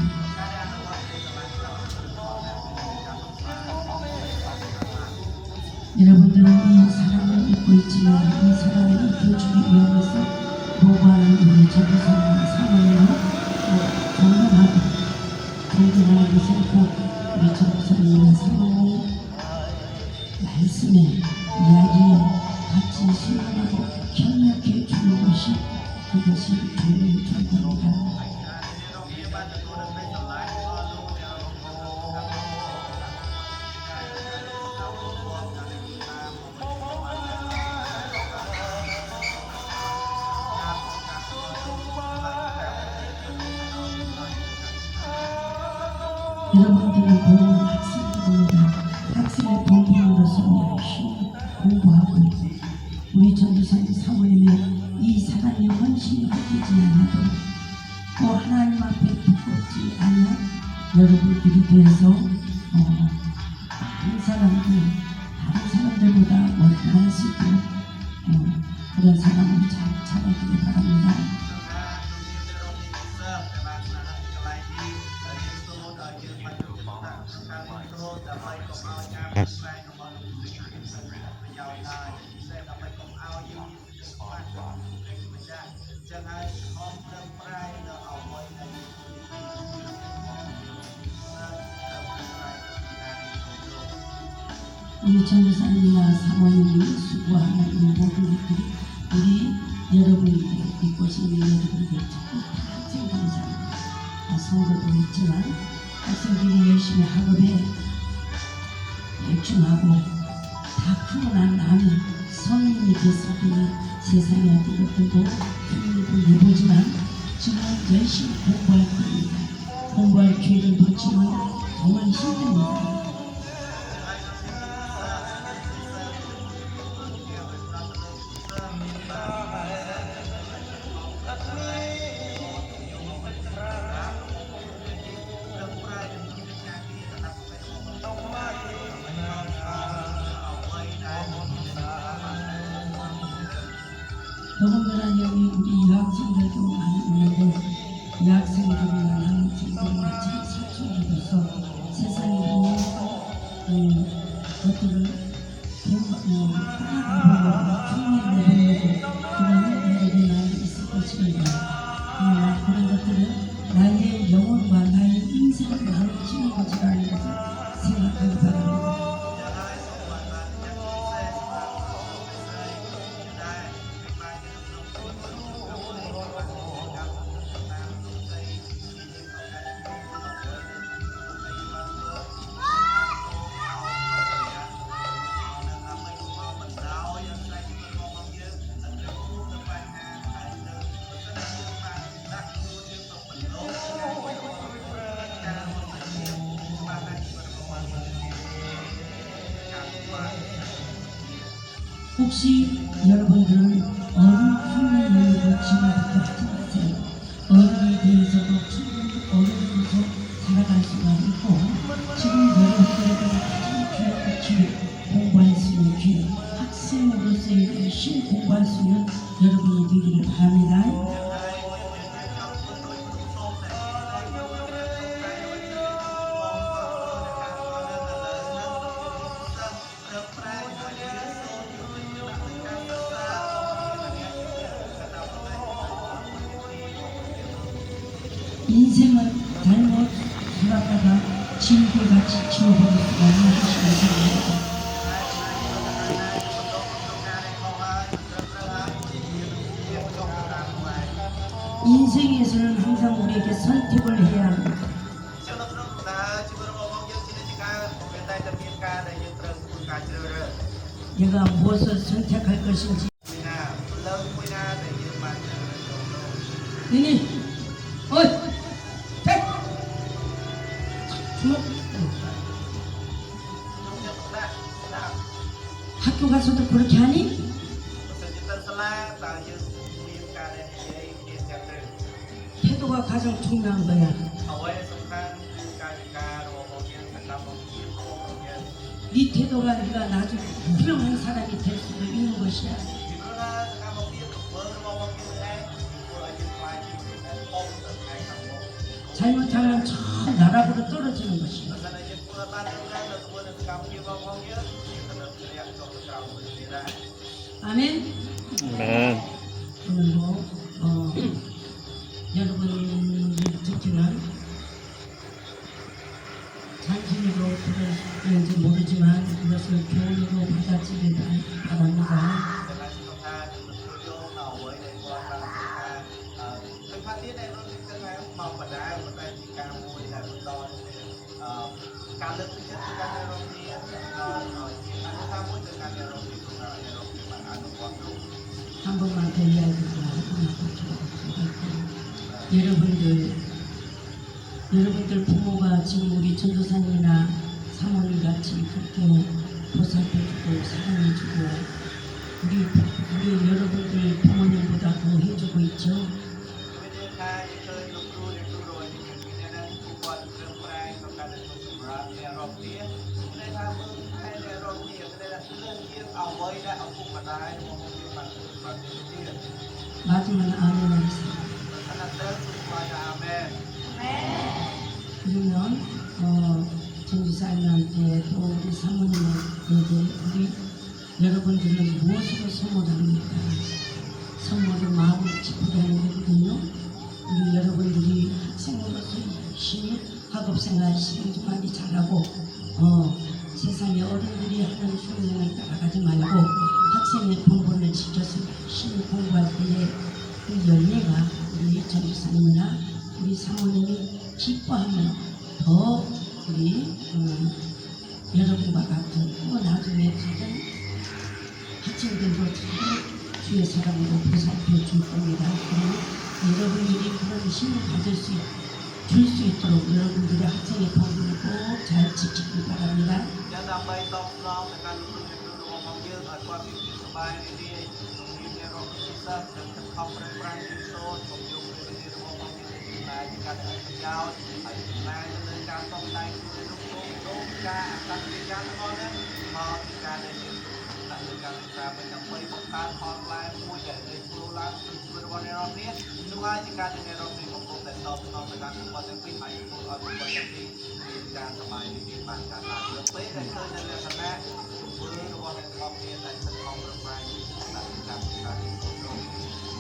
여러분들은 이 사랑을 잊고 있지만 이 사랑을 입혀주기 위해서 보고하는 우리 전도사님 사모님을 존경하는 것은 꼭 우리 전도사님이나 사모님 말씀에 이야기에 같이 순종하고 협력해 주는 것이 그것이 주의 존경입니다. 여러분들은 배우는 학생들입니다. 학생의 동기로서 열심히 공부하고 우리 전도사님 사모님의 이 사랑의 열심히 하지 않아도 또 하나님 앞에 두껍지 않는 여러분들이 되어서 다른 사람들보다 멀쩡할 수 있도록 그런 사람을 잘 찾아주길 바랍니다. 우리 전도사님이나 사모님이 수고하는 이 모든 것들이 우리 여러분들 믿고 싶은 여러분들 전부 다 챙기는 성도도 있지만 학생들이 열심히 학업에 열중하고 다 크고 난 다음에 성인이 됐을 때는 세상의 어떤 것들도 흉내도 내보지만 지금 열심히 공부할 때입니다. 공부할 기회를 놓치면 정말 힘듭니다. 더군다나 여기 우리 여학생들도 많이 오는데 여학생들이나 남학생들 마치 사춘기로서 세상에 보면 것들을 흉내내보려고 그런 일들이 많이 있을 것입니다. 그러나 그런 것들은 나의 영혼과 나의 인생을 망치는 것이라는 것을 생각하기 바랍니다. 혹시 여러분들은 어른 흉내내는 거 지금부터 하지 마세요. 어른이 대해서도 충분히 어른으로서 살아갈 수가 있고 지금 여러분들에게 가장 귀한 기회, 공부할 수 있는 기회, 학생으로서의 열심히 공부할 수 있는 여러분이 되기를 바랍니다. 인생을 잘못 살았다가 지옥에같이 지워버릴 수가 있는 것입니다. 인생에서는 항상 우리에게 선택을 해야 합니다. 내가 무엇을 선택할 것인지 니니 어이 학교 가서도 그렇게 하니? 태도가 가장 중요한 거야. 네 태도가 네가 나중에 훌륭한 사람이 될 수도 있는 것이야. 잘못하면 저 나락으로 떨어지는 것이야. 아멘. 아멘. 오늘도 여러분이 듣기는 잔심으로 들었는지 모르지만 이것을 교훈으로 받아들이길 바랍니다. 한 번만 더 이야기가 여러분들 부모가 지금 우리 전도사님이나 사모님 같이 그렇게 보살펴주고 사랑해주고 우리 여러분들 부모님보다 더 해주고 있죠. 있죠. 마지막에 아멘 하겠습니다. 그러면 전지사님한테 또 우리 사모님에게 우리 여러분들은 무엇으로 선물합니까? 선물은 마음을 기쁘게 하는 거거든요. 우리 여러분들이 학생으로서 열심히 학업생활 시험도 많이 잘하고 세상에 어른들이 하는 소명을 따라가지 말고 학생의 본분을 지켜서 열심히 공부할 때에 그 열매가 우리 전지사님이나 우리 사모님이 기뻐하면 더 우리 여러분과 같은 또 나중에 다른 학생들도 잘 주의 사랑으로 보살펴 줄 겁니다. 그러면 여러분들이 그런 힘을 가질 줄 수 있도록 여러분들의 학생의 본분을 꼭 잘 지키길 바랍니다.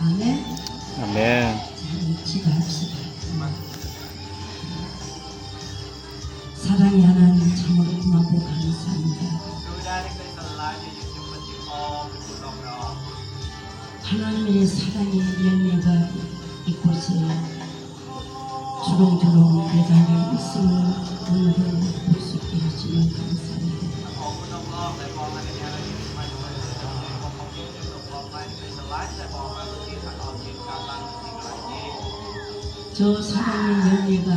아멘. 아멘. 자, 기도합시다. 사랑의 하나님 참으로 고맙고 감사합니다. 하나님의 사랑의 열매가 이곳에 주렁주렁 매달려 있음을 오늘은 볼 수 있게 해주시면 감사합니다. 저 사랑의 열매가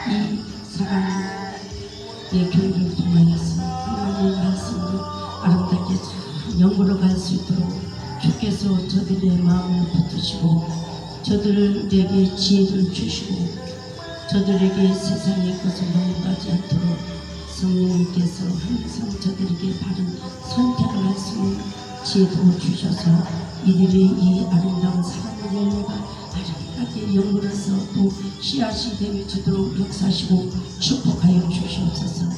이 사랑의 교회를 통하여서 하나님의 말씀을 아름답게 잘 연구로 갈 수 있도록 주께서 저들의 마음을 붙드시고 저들에게 지혜를 주시고 저들에게 세상의 것을 넘어가지 않도록 성령님께서 항상 저들에게 바른 선택을 할 수 있는 지혜도 주셔서 이들이 이 아름다운 사랑의 열매가 아름답게 연구로서 또 씨앗이 되어 주도록 역사하시고 축복하여 주시옵소서.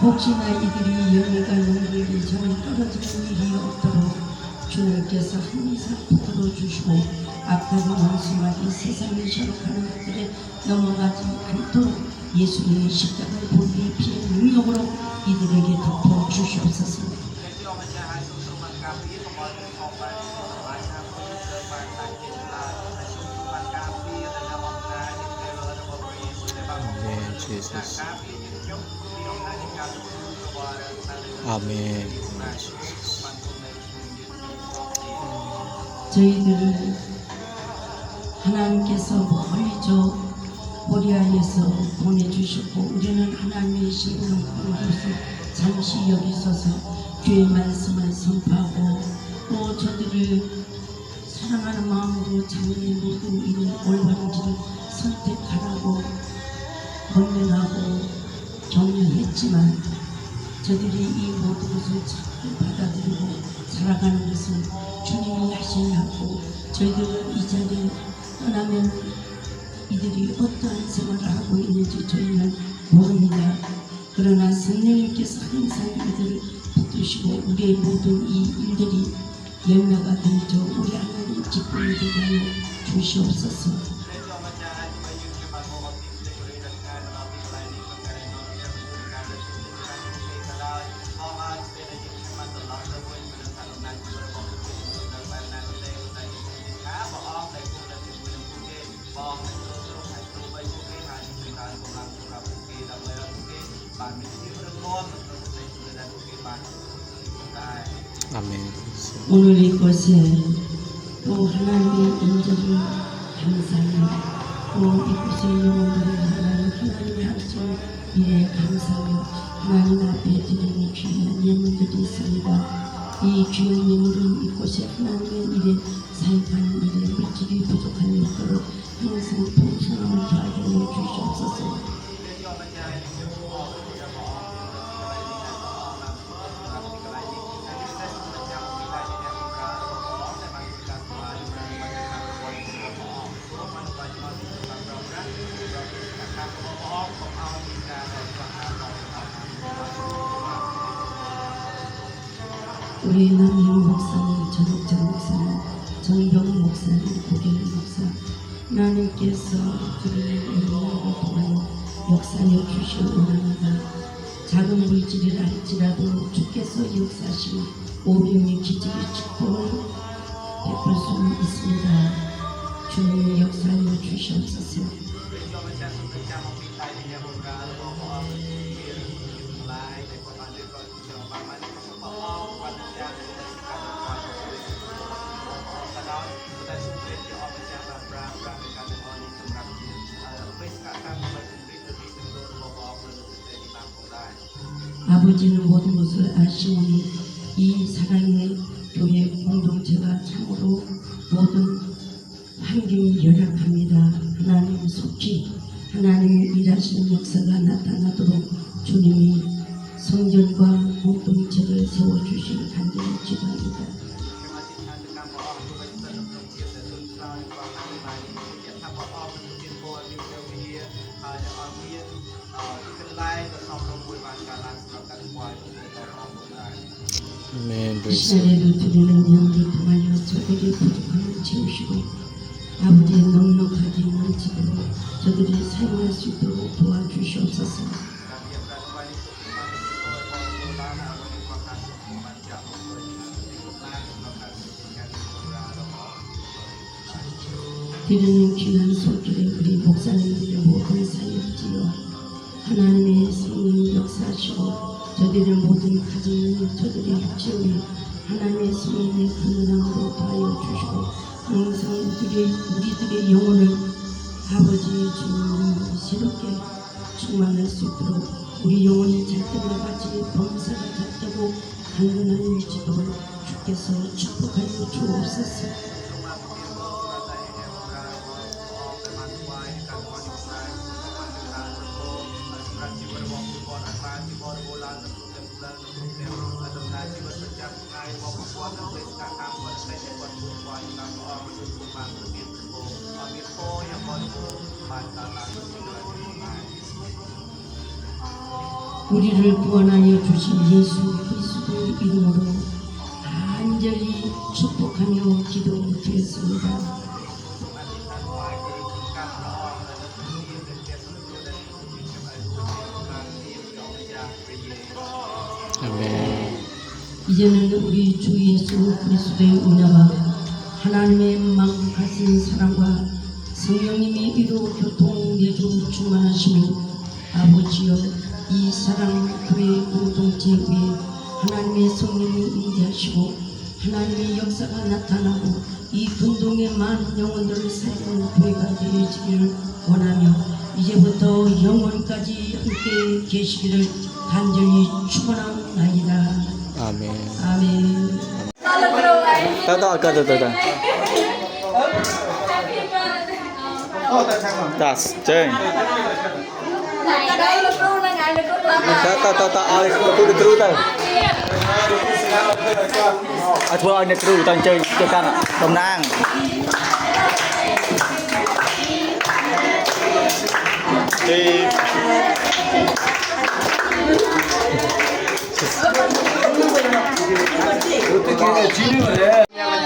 혹시나 이들이 열매가 연구에 전에 떨어지는 일이 없도록 주님께서 항상 붙들어 주시고 악한 원수마귀 세상의 셔록하는 것들에 넘어가지 않도록 예수님의 십자가의 보혈의 피의 능력으로 이들에게 덮어 주시옵소서. 아멘. 예수. 아멘. 저희들을 하나님께서 멀리 저 보리아에서 보내주셨고 우리는 하나님의 신분을 보내주셔서 잠시 여기서서 주의 말씀을 선포하고 또 저들을 사랑하는 마음으로 자기의 모든 일을 올바른 길을 선택하라고 권면하고 격려했지만 저들이 이 모든 것을 잘 받아들이고 살아가는 것은 주님이 하시냐고 저희들은 이 자리에 떠나면 이들이 어떠한 생활을 하고 있는지 저희는 모릅니다. 그러나 성령님께서 항상 이들을 붙드시고 우리의 모든 이 일들이 열매가 되죠. 우리 하나님 기쁨이 되게 하여 주시옵소서. 오늘 이곳에 또 하나님의 인재를 감사하며 또 이곳에 영혼들을 하나님의 하신 일에 감사하며 하나님 앞에 드리는 귀한 예물들이 있습니다. 이 귀한 예물은 이곳에 하나님의 일에 사역하는 일에 물질이 부족함이 없도록 항상 풍성함을 더하게 하여 주시옵소서. 우리 남영 목사님, 전옥장 목사님, 전병 목사님, 고경 목사, 하나님께서 주님의 은혜를 통하여 역사하여 주시기 원합니다. 작은 물질이라 할지라도 주께서 역사하시는 오병의 기적의 축복을 베풀 수 있습니다. 주님의 역사하여 주시옵소서. 아버지는 모든 것을 아시오니 이 사랑의 교회 공동체가 참으로 모든 환경이 열악합니다. 하나님 속히 하나님의 일하시는 역사가 나타나도록 주님이 성전과 공동체를 세워주시기 간절히 기도합니다. 이 시간에도 드리는 영을 통하여 저들의 부족함을 채우시고 아버지의 넉넉하게 있는 집으로 저들이 사용할 수 있도록 도와주시옵소서. 드리는 귀한 손길에 우리 목사님들의 모든 사역지요 하나님의 성령 역사하시고 저들의 모든 가정이 저들의 육체의 하나님의 성령의 근원함으로 더하여 주시고 항상 우리들의 영혼을 아버지의 주님으로 새롭게 충만할 수 있도록 우리 영혼이 잣대와 같이 범사가 잣대고 강건한 일지도 주께서 축복하여 주옵소서. 우리를 구원하여 주신 예수 그리스도의 이름으로 간절히 축복하며 기도드렸습니다. 아멘. 이제는 우리 주 예수 그리스도의 은혜와 하나님의 만국하신 사랑과 성령님의 이루 교통 내주 충만하시며 아버지여 이 사랑 교회 공동체 위에 하나님의 성령이 임재하시고 하나님의 역사가 나타나고 이 근동의 많은 영혼들을 살리는 교회가 되어지기를 원하며 이제부터 영원까지 함께 계시기를 간절히 축원하옵나이다. 아멘. 아멘. Đó, chơi. Ta ai tôi được kêu tao. À thua anh được kêu tao chơi can ạ. Đồng nang. Thì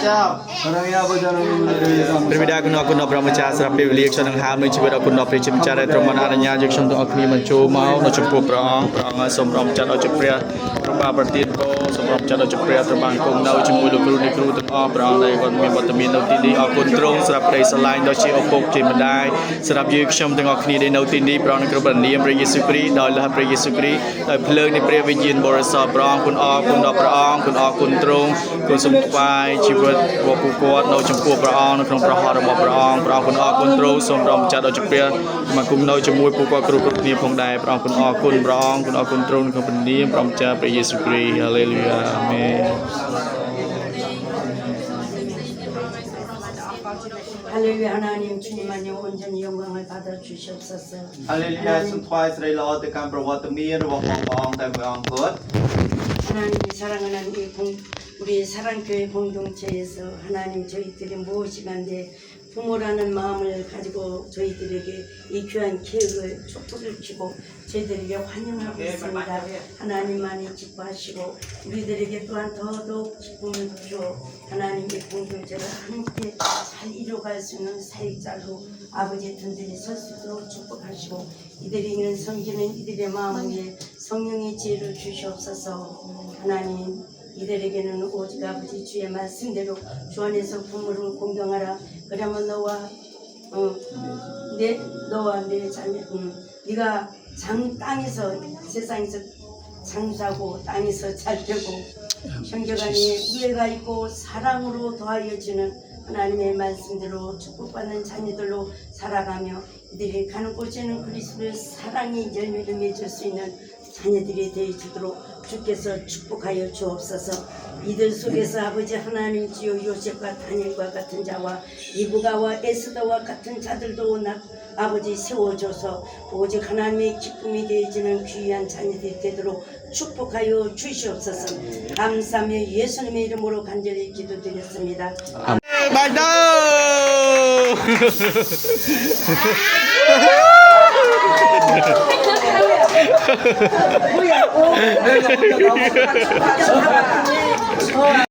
사랑의 아버지 하나님을 위해서 ព្រះបិតាគុណអរគុណដល់ព្រះម្ចាស់សម្រាប់ពេលវេលាខ្ញុំនឹងហាមនឹងជីវិតអរគុណដល់ព្រះជាម្ចាស់ដែលទ្រង់បានអនុញ្ញាតឲ្យខ្ញុំទាំងអស់គ្នាមកចូលមកនៅចំពោះព្រះអង្គឲ្យសូមព្រះម្ចាស់ដល់ជាព្រះព្រះបាទប្រទានពរសូមព្រះម្ចាស់ដល់ជាព្រះព្រះបានគង់នៅជាមួយលោកគ្រូអ្នកគ្រូទាំងអស់ព្រះអង្គដែលគាត់មានវត្តមាននៅទីនេះអរគុណទ្រង់សម្រាប់ក្តីស្រឡាញ់ដ៏ជាឪពុកជាម្ដាយសម្រាប់យើងខ្ញុំទាំងអស់គ្នាដែលនៅទីនេះព្រះអង្គគ្រប់ព្រះនាមព្រះយេស៊ូវគ្រីស្ទដោយលះព្រះយេស៊ូវគ្រីស្ទដោយភ្លើងនៃព្រះវិញ្ញាណបរិសុទ្ធព្រះអង្គគុណអរគុណដល់ព្រះអង្គគុណអរគុណទ្រង់គុណសូមថ្វាយជីវិតរបស់ពួកគាត់នៅចំពោះព្រះអង្គនៅក្នុងព្រះហស្ថរបស់ព្រះអង្គព្រះអង្គគុណអរគុណទ្រង់សូមព្រះម្ចាស់ដល់ជាព្រះមកគុំនៅជាមួយពួកគាត់គ្រប់គ្នាផងដែរព្រះអង្គគុណអរគុណព្រះអង្គគុណអរគុណទ្រង់ក្នុងព្រះនាមព្រះម្ចាស់ព្រះយេស៊ូវគ្រីស្ទហាឡេលូយ៉ាអាមែន 할렐루야 하나님 주님만이 온전히 영광을 받아 주시옵소서. 할렐루야 សូមថ្វាយស្រីល្អទៅកាន់ប្រវត្តិមានរបស់ព្រះអង្គតែព្រះអង្គគាត់ 하나님이 사랑하는 우리 사랑교회 공동체에서 하나님 저희들이 무엇이간데 부모라는 마음을 가지고 저희들에게 이 귀한 계획을 촛불을 켜고 저희들에게 환영하고 있습니다. 하나님만이 기뻐하시고 우리들에게 또한 더더욱 기쁨을 주어 하나님의 공동체를 함께 잘 이루어갈 수 있는 사역자로 아버지 든든히 설 수 있도록 축복하시고 이들이 있는 섬기는 이들의 마음 위에 성령의 지혜를 주시옵소서. 하나님 이들에게는 오직 아버지 주의 말씀대로 주 안에서 부모를 공경하라. 그러면 너와 내 자녀 네가 땅에서 세상에서 장수하고 땅에서 잘 되고 형제간에 우애가 있고 사랑으로 더하여지는 하나님의 말씀대로 축복받는 자녀들로 살아가며 이들이 가는 곳에는 그리스도의 사랑이 열매를 맺을 수 있는 자녀들이 되어지도록 주께서 축복하여 주옵소서. 이들 속에서 아버지 하나님 주여 요셉과 다니엘과 같은 자와 이브가와 에스더와 같은 자들도 아버지 세워줘서 오직 하나님의 기쁨이 되어지는 귀한 자녀들이 되도록 축복하여 주시옵소서. 감사하며 예수님의 이름으로 간절히 기도드렸습니다. Bye 뭐야?